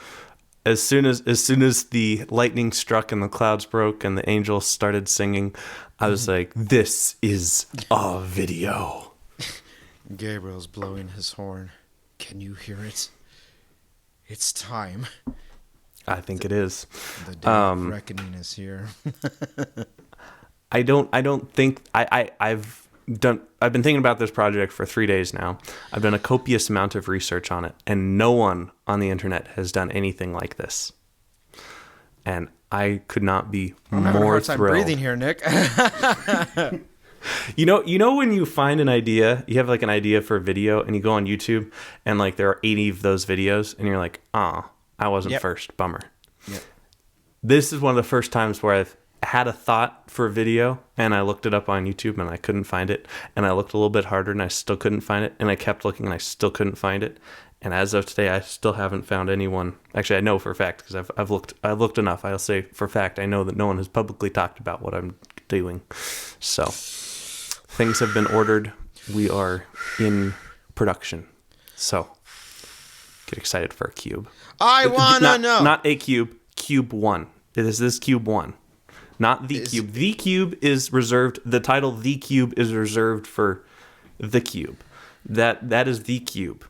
As soon as the lightning struck and the clouds broke and the angels started singing, I was like, this is a video. Gabriel's blowing his horn. Can you hear it? It's time. I think it is. The day of reckoning is here. I don't think I've been thinking about this project for 3 days now. I've done a copious amount of research on it, and no one on the internet has done anything like this. And I could not be I'm having a more hard time thrilled. breathing here, Nick. You know when you find an idea, you have like an idea for a video, and you go on YouTube, and like there are 80 of those videos, and you're like, I wasn't first. Bummer. Yep. This is one of the first times where I've had a thought for a video, and I looked it up on YouTube, and I couldn't find it. And I looked a little bit harder, and I still couldn't find it. And I kept looking, and I still couldn't find it. And as of today, I still haven't found anyone. Actually, I know for a fact because I've looked enough. I'll say for a fact I know that no one has publicly talked about what I'm doing. So things have been ordered. We are in production. So get excited for a cube. I wanna know. Not a cube. Cube 1. This is Cube 1. Not the cube. The cube is reserved. The title The Cube is reserved for the cube. That is the cube.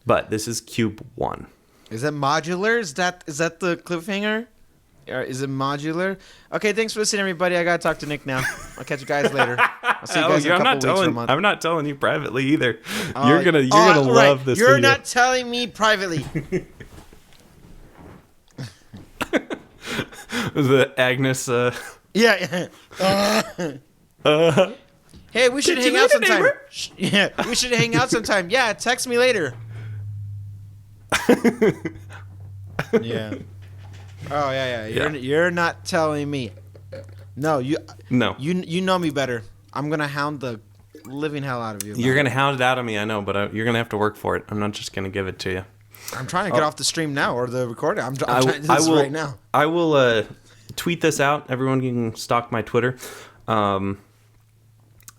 But this is Cube 1. Is that modular? Is that the cliffhanger? Or is it modular? Okay, thanks for listening, everybody. I gotta talk to Nick now. I'll catch you guys later. I'll see you guys in a couple weeks or a month. I'm not telling you privately either. You're gonna love this. You're video. not telling me privately. The Agnes. Yeah. Hey, we should hang out sometime. Yeah, we should hang out sometime. Yeah, text me later. Yeah. Oh yeah. You're not telling me. No. You know me better. I'm gonna hound the living hell out of you. You're gonna hound it out of me, I know, but you're gonna have to work for it. I'm not just gonna give it to you. I'm trying to get off the stream now or the recording. I'm trying to do this right now. I will tweet this out. Everyone can stalk my Twitter. And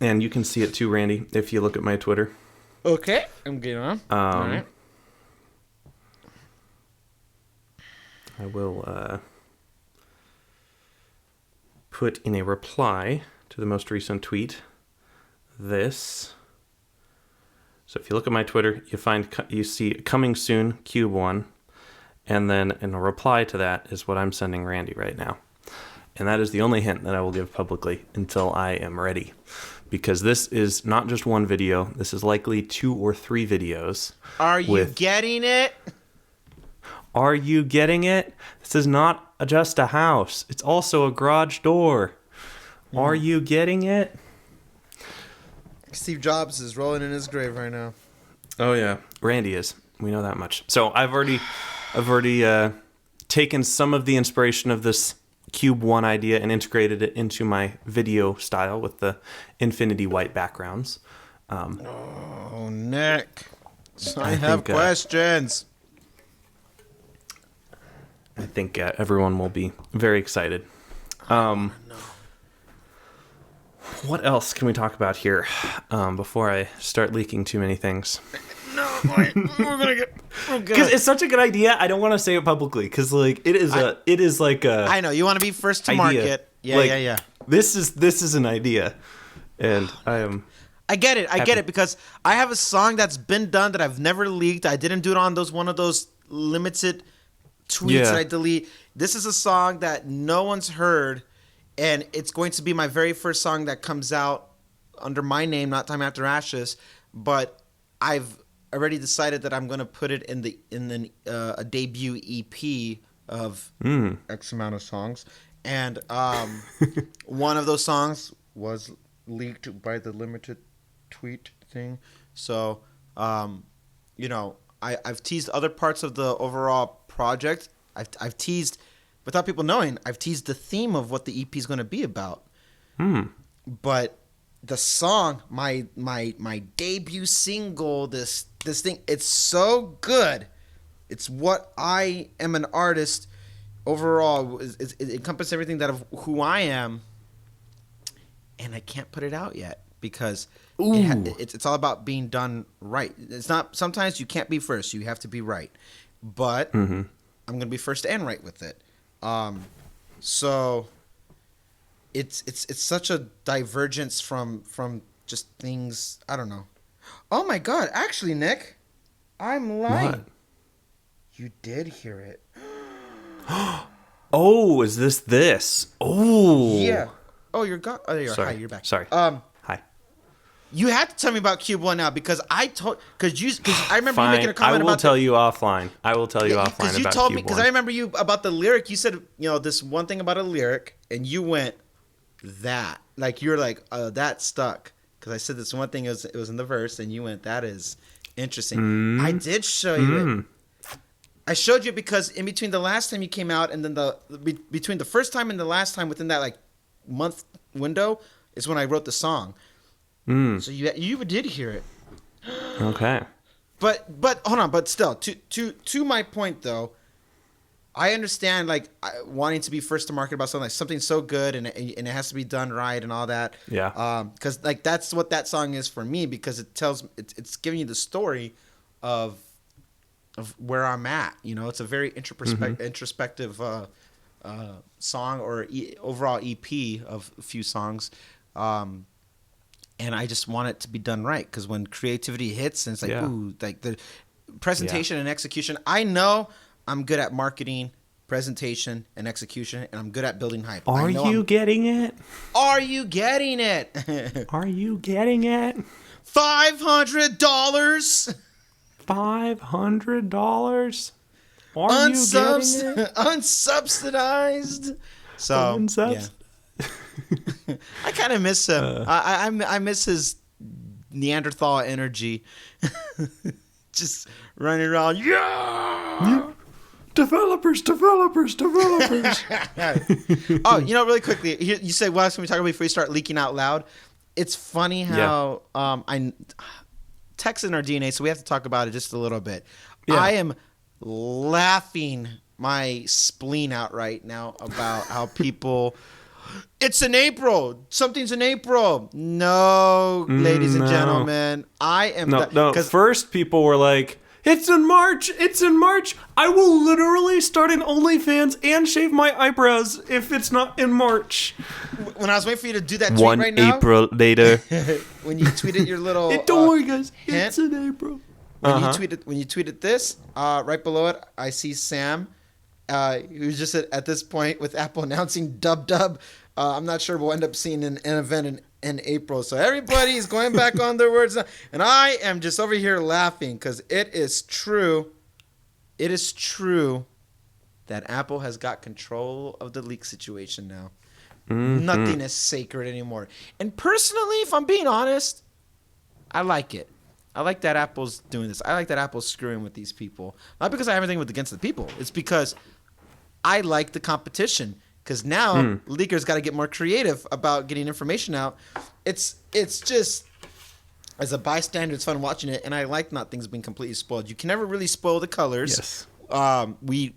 you can see it too, Randy, if you look at my Twitter. Okay. I'm getting on. All right. I will put in a reply to the most recent tweet this. So if you look at my Twitter, you see coming soon, Cube 1. And then in a reply to that is what I'm sending Randy right now. And that is the only hint that I will give publicly until I am ready. Because this is not just one video. This is likely 2 or 3 videos. Are you getting it? Are you getting it? This is not just a house. It's also a garage door. Are you getting it? Steve Jobs is rolling in his grave right now. Oh yeah, Randy is. We know that much. So I've already taken some of the inspiration of this Cube 1 idea and integrated it into my video style with the infinity white backgrounds. Oh, Nick. I have questions. I think everyone will be very excited. What else can we talk about here before I start leaking too many things? No, we're gonna get. Because it's such a good idea. I don't want to say it publicly because like it is like a. I know you want to be first to idea. market. Yeah, like, yeah. This is an idea, and I am. I get it because I have a song that's been done that I've never leaked. I didn't do it on one of those limited tweets that I delete. This is a song that no one's heard, and it's going to be my very first song that comes out under my name, not Time After Ashes. But I've already decided that I'm going to put it in a debut EP of X amount of songs, and one of those songs was leaked by the limited tweet thing. So, I've teased other parts of the overall project. I've teased, without people knowing, I've teased the theme of what the EP is going to be about. But the song, my debut single, this thing, it's so good. It's what I am an artist overall. It encompasses everything that of who I am, and I can't put it out yet because it's all about being done right. It's not. Sometimes you can't be first; you have to be right. But I'm gonna be first and right with it. So it's such a divergence from just things. I don't know. Oh my God! Actually, Nick, I'm lying. What? You did hear it. Oh, is this? Oh. Yeah. Oh, you're gone. Oh, you're Sorry. Hi, you're back. Sorry. Hi. You have to tell me about Cube One now because I remember you making a comment I will about tell you offline. I will tell you offline because you about told me Cube because One. I remember you about the lyric. You said this one thing about a lyric, and you went that you're like that stuck because I said this one thing. It was in the verse, and you went that is interesting. I did show you it. I showed you because in between the last time you came out and then between the first time and the last time within that month window is when I wrote the song. So you did hear it. Okay. But hold on, but still to my point though, I understand wanting to be first to market about something so good and it has to be done right and all that. Yeah. Because that's what that song is for me because it's giving you the story of where I'm at. It's a very introspective song or overall EP of a few songs. And I just want it to be done right because when creativity hits and it's the presentation and execution, I know I'm good at marketing, presentation, and execution, and I'm good at building hype. Are you getting it? Are you getting it? Are you getting it? $500. $500? Are you getting it? Unsubsidized. So yeah. I kind of miss him. I miss his Neanderthal energy. Just running around. Yeah. Developers. Oh, really quickly, you said what else can we talk about before you start leaking out loud? It's funny how tech's in our DNA, so we have to talk about it just a little bit. Yeah. I am laughing my spleen out right now about how people... It's in April. Something's in April. No, ladies and gentlemen. I am... No. First, people were like, it's in March. I will literally start an OnlyFans and shave my eyebrows if it's not in March. When I was waiting for you to do that tweet One right now... April later. When you tweeted your little... Don't worry, guys. Hint, it's in April. When you tweeted this, right below it, I see Sam, who's just at this point with Apple announcing Dub. I'm not sure we'll end up seeing an event in April. So everybody's going back on their words now. And I am just over here laughing because it is true. It is true that Apple has got control of the leak situation now. Nothing is sacred anymore. And personally, if I'm being honest, I like it. I like that Apple's doing this. I like that Apple's screwing with these people. Not because I have anything against the people. It's because I like the competition. Because now leakers got to get more creative about getting information out. It's just, as a bystander, it's fun watching it. And I like not things being completely spoiled. You can never really spoil the colors. Yes.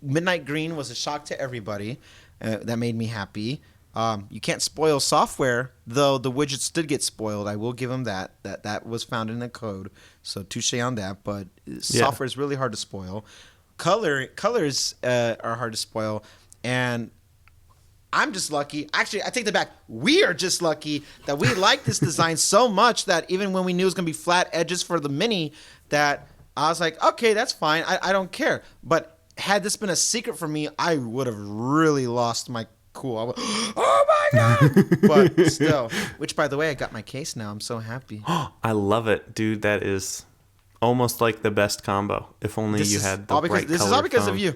Midnight Green was a shock to everybody. That made me happy. You can't spoil software, though the widgets did get spoiled. I will give them that. That was found in the code. So touche on that. But software is really hard to spoil. Colors are hard to spoil. And I'm just lucky. Actually, I take that back. We are just lucky that we like this design so much that even when we knew it was going to be flat edges for the Mini, that I was like, okay, that's fine. I don't care. But had this been a secret for me, I would have really lost my cool. I would, oh my God. But still, which by the way, I got my case now. I'm so happy. I love it, dude. That is almost like the best combo. If only you had the bright This is colored all because phone. of you.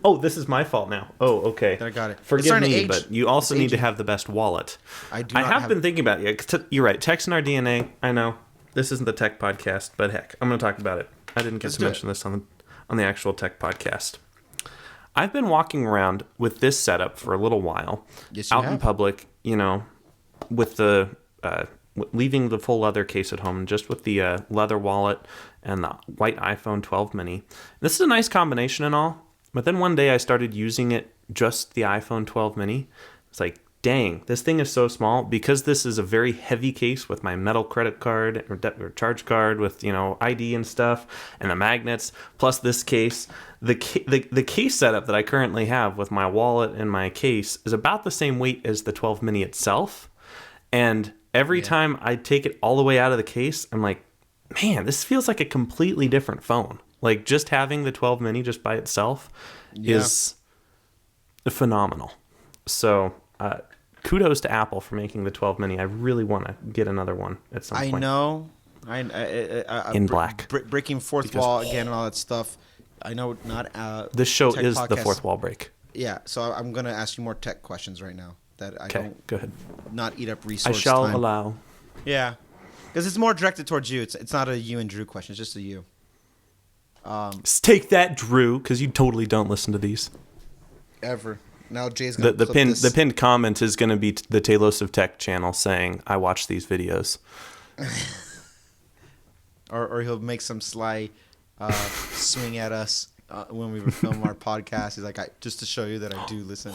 Oh, this is my fault now. Oh, okay. I got it. Forgive me, but you also need to have the best wallet. I have been thinking about it. You're right. Tech's in our DNA. I know. This isn't the tech podcast, but heck, I'm going to talk about it. I didn't get to mention this on the actual tech podcast. I've been walking around with this setup for a little while. Yes, you out have. in public, with the leaving the full leather case at home, just with the leather wallet and the white iPhone 12 mini. This is a nice combination and all, but then one day I started using it just the iPhone 12 mini. It's like, dang, this thing is so small. Because this is a very heavy case with my metal credit card or charge card with, ID and stuff, and the magnets, plus this case, the case setup that I currently have with my wallet and my case is about the same weight as the 12 mini itself. And every time I take it all the way out of the case, I'm like, man, this feels like a completely different phone. Like, just having the 12 mini just by itself is phenomenal. So, kudos to Apple for making the 12 mini. I really want to get another one at some point. I know. In black. Breaking fourth wall again and all that stuff. I know not. This show tech is podcast. the fourth wall break. Yeah, so I'm going to ask you more tech questions right now that I don't go ahead. not eat up I resource shall time. allow. Yeah, because it's more directed towards you. It's not a you and Drew question. It's just a you. Take that, Drew, because you totally don't listen to these. Ever. Now Jay's gonna The clip this. pinned comment is going to be the Talos of Tech channel saying, I watch these videos. Or he'll make some sly swing at us when we film our podcast. He's like, just to show you that I do listen.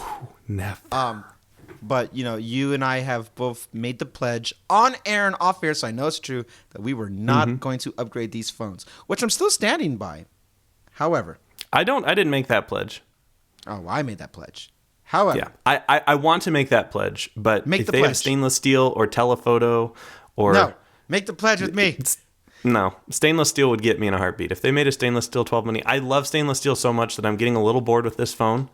Never. But, you and I have both made the pledge on air and off air, so I know it's true, that we were not going to upgrade these phones, which I'm still standing by. However. I didn't make that pledge. Oh, I made that pledge. However. Yeah, I want to make that pledge, but Make if the they have pledge. stainless steel or telephoto or... No, make the pledge with me. No, stainless steel would get me in a heartbeat. If they made a stainless steel 12 mini, I love stainless steel so much that I'm getting a little bored with this phone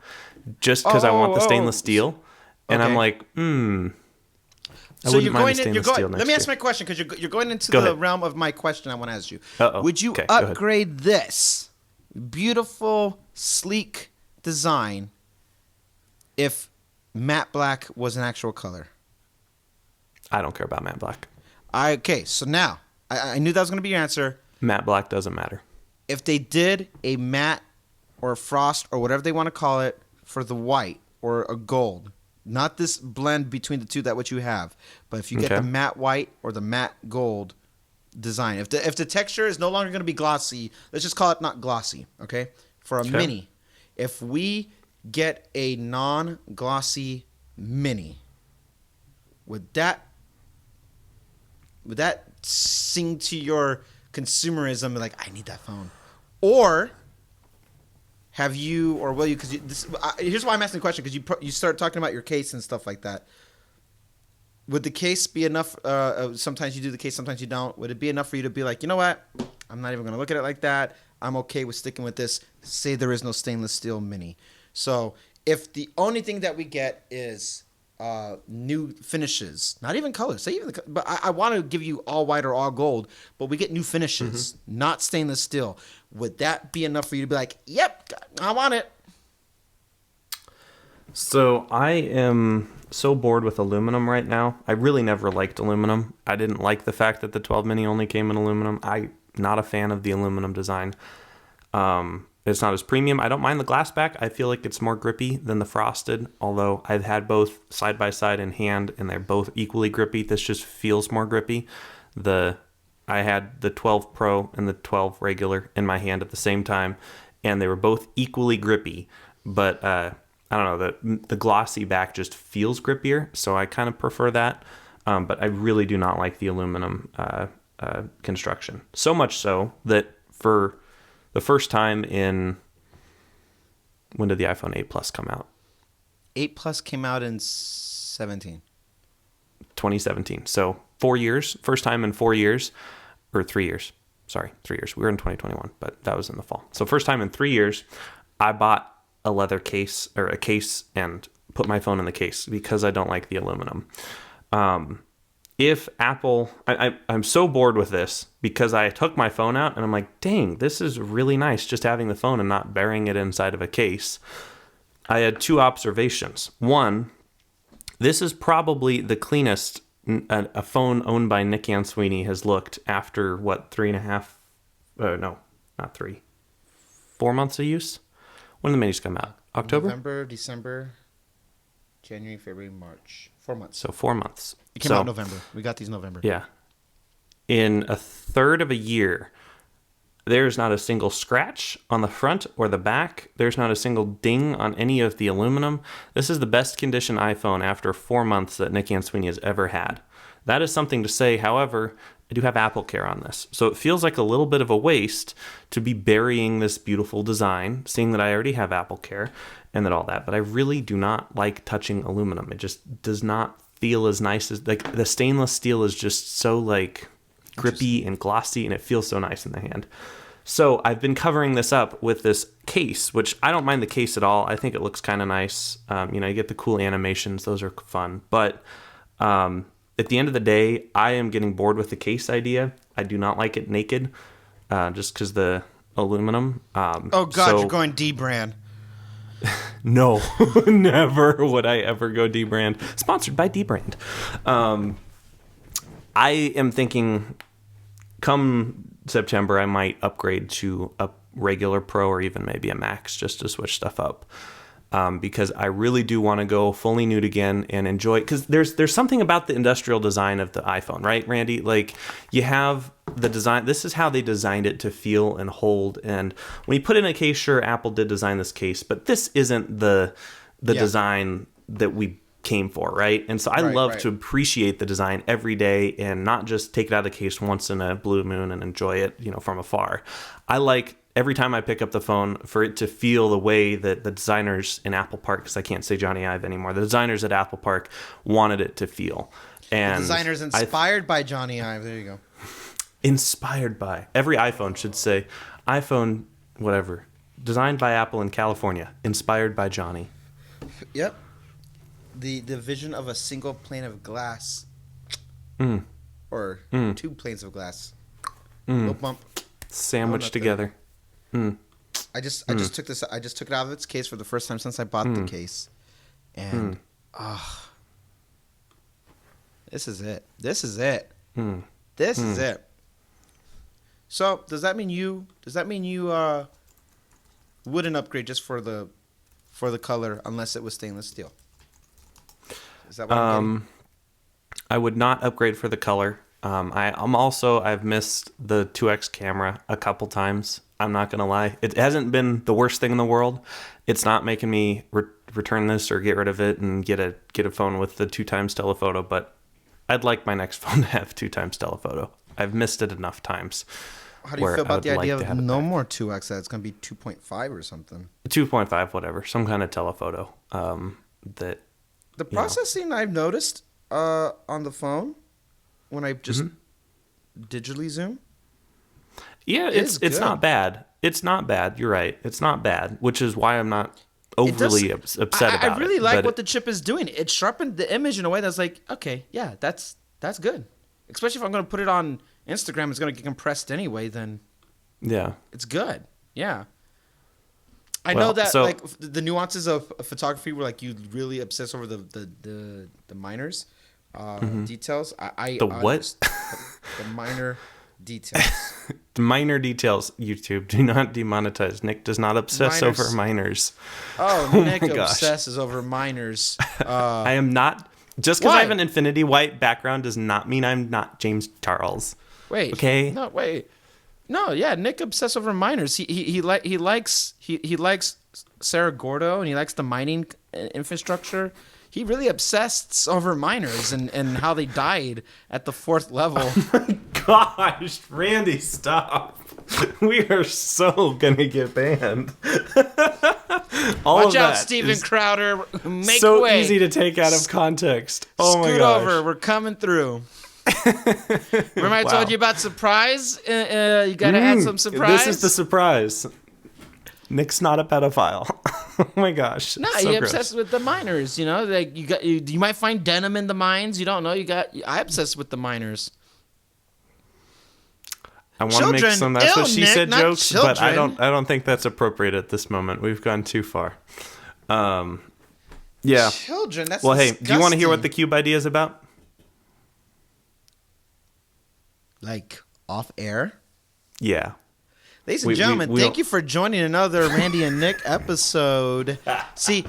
just because I want the stainless steel. And I'm like, So you're going. Let me ask my question because you're going into the realm of my question. I want to ask you. Uh-oh. Would you Okay, go ahead. upgrade this beautiful, sleek design if matte black was an actual color? I don't care about matte black. Okay, so now I knew that was going to be your answer. Matte black doesn't matter. If they did a matte or a frost or whatever they want to call it for the white or a gold. Not this blend between the two that what you have, but if you get the matte white or the matte gold design, if the texture is no longer going to be glossy, let's just call it not glossy, okay? For a mini, if we get a non-glossy mini, would that sing to your consumerism like I need that phone, or have you, or will you? Because here's why I'm asking the question. Because you start talking about your case and stuff like that. Would the case be enough? Sometimes you do the case, sometimes you don't. Would it be enough for you to be like, you know what? I'm not even going to look at it like that. I'm okay with sticking with this. Say there is no stainless steel mini. So if the only thing that we get is new finishes, not even colors, say even but I want to give you all white or all gold, but we get new finishes, not stainless steel. Would that be enough for you to be like, yep, I want it? So I am so bored with aluminum right now. I really never liked aluminum. I didn't like the fact that the 12 mini only came in aluminum. I'm not a fan of the aluminum design. It's not as premium. I don't mind the glass back. I feel like it's more grippy than the frosted, although I've had both side by side in hand and they're both equally grippy. This just feels more grippy. I had the 12 Pro and the 12 regular in my hand at the same time, and they were both equally grippy, but I don't know, the glossy back just feels grippier, so I kind of prefer that, but I really do not like the aluminum construction. So much so that for the first time when did the iPhone 8 Plus come out? 8 Plus came out in 2017. So 4 years, first time in 4 years, or 3 years. Sorry, 3 years. We were in 2021, but that was in the fall. So first time in 3 years, I bought a leather case or a case and put my phone in the case because I don't like the aluminum. If Apple, I'm so bored with this because I took my phone out and I'm like, dang, this is really nice just having the phone and not burying it inside of a case. I had two observations. One, this is probably the cleanest a phone owned by Nick Answini has looked after, 4 months of use? When did the minis come out? October? November, December, January, February, March. months. So 4 months. It came out in November. We got these November. Yeah. In a third of a year, there's not a single scratch on the front or the back. There's not a single ding on any of the aluminum. This is the best condition iPhone after 4 months that Nick Answini has ever had. That is something to say. However, I do have Apple Care on this. So it feels like a little bit of a waste to be burying this beautiful design, seeing that I already have Apple Care and that all that. But I really do not like touching aluminum. It just does not feel as nice as, like, the stainless steel is just so, like, grippy and glossy, and it feels so nice in the hand. So I've been covering this up with this case, which I don't mind the case at all. I think it looks kind of nice. You get the cool animations. Those are fun. But at the end of the day, I am getting bored with the case idea. I do not like it naked, just because the aluminum. Oh, God, you're going D-brand. No, never would I ever go D-brand. Sponsored by D-brand. I am thinking come September, I might upgrade to a regular Pro or even maybe a Max just to switch stuff up. Because I really do want to go fully nude again and enjoy, because there's something about the industrial design of the iPhone, right, Randy? Like, you have the design. This is how they designed it to feel and hold. And when you put in a case, sure, Apple did design this case, but this isn't the design that we came for, right? And so I love to appreciate the design every day and not just take it out of the case once in a blue moon and enjoy it, from afar. I like every time I pick up the phone for it to feel the way that the designers in Apple Park, because I can't say Johnny Ive anymore, the designers at Apple Park wanted it to feel. And the designers inspired by Johnny Ive. There you go. Inspired by. Every iPhone should say iPhone whatever. Designed by Apple in California. Inspired by Johnny. Yep. The vision of a single pane of glass. Or 2 planes of glass. Little bump. Sandwiched together. I just took this. I just took it out of its case for the first time since I bought the case, and this is it. This is it. This is it. So does that mean you wouldn't upgrade just for the color unless it was stainless steel? Is that what I'm getting? I would not upgrade for the color. I've missed the 2x camera a couple times. I'm not going to lie. It hasn't been the worst thing in the world. It's not making me return this or get rid of it and get a phone with the 2x telephoto, but I'd like my next phone to have 2x telephoto. I've missed it enough times. How do you feel about the idea of no more 2x? That it's going to be 2.5 or something? 2.5, whatever. Some kind of telephoto. The processing I've noticed on the phone when I just digitally zoom. Yeah, it's not bad. It's not bad. You're right. It's not bad, which is why I'm not overly upset about it. I really like what the chip is doing. It sharpened the image in a way that's like, okay, yeah, that's good. Especially if I'm going to put it on Instagram, it's going to get compressed anyway, then yeah, it's good. Yeah. I know that like the nuances of photography were like you really obsess over the minors details. What? The minor details. The minor details. YouTube, do not demonetize. Nick does not obsess over minors. Oh, Nick obsesses over minors. I am not. Just because I have an infinity white background does not mean I'm not James Charles. Wait. Okay. No, wait. No, yeah, Nick obsesses over miners. He likes Cerro Gordo and he likes the mining infrastructure. He really obsessed over miners and how they died at the 4th level. Oh my gosh, Randy, stop. We are so gonna get banned. Watch out, Steven Crowder. Make so way. Easy to take out of context. Oh my gosh. Scoot over. We're coming through. Remember I told you about surprise? You got to add some surprise? This is the surprise. Nick's not a pedophile. Oh my gosh. No, so you're obsessed with the miners, like you might find denim in the mines, you don't know. I obsessed with the miners. I want to make some that's what she Nick, said jokes, children. but I don't think that's appropriate at this moment. We've gone too far. Yeah. Children, that's disgusting. Hey, do you want to hear what the cube idea is about? Like off air? Yeah. Ladies and gentlemen, thank you for joining another Randy and Nick episode. See,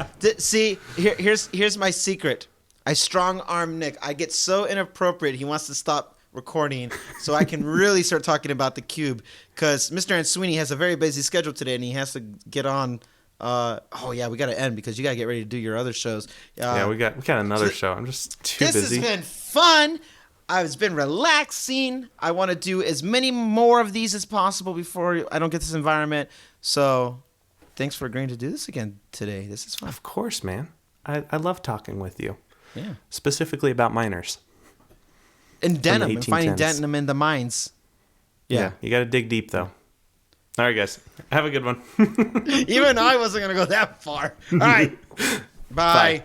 here's my secret. I strong arm Nick. I get so inappropriate. He wants to stop recording so I can really start talking about the cube, because Mr. Answini has a very busy schedule today and he has to get on. Oh yeah, we got to end because you got to get ready to do your other shows. Yeah, we got another show. I'm just too This busy. has been fun. It's been relaxing. I want to do as many more of these as possible before I don't get this environment. So thanks for agreeing to do this again today. This is fun. Of course, man. I love talking with you. Yeah. Specifically about miners. And denim, and finding 1810s. denim in the mines. Yeah. You got to dig deep, though. All right, guys. Have a good one. Even I wasn't going to go that far. All right. Bye. Bye.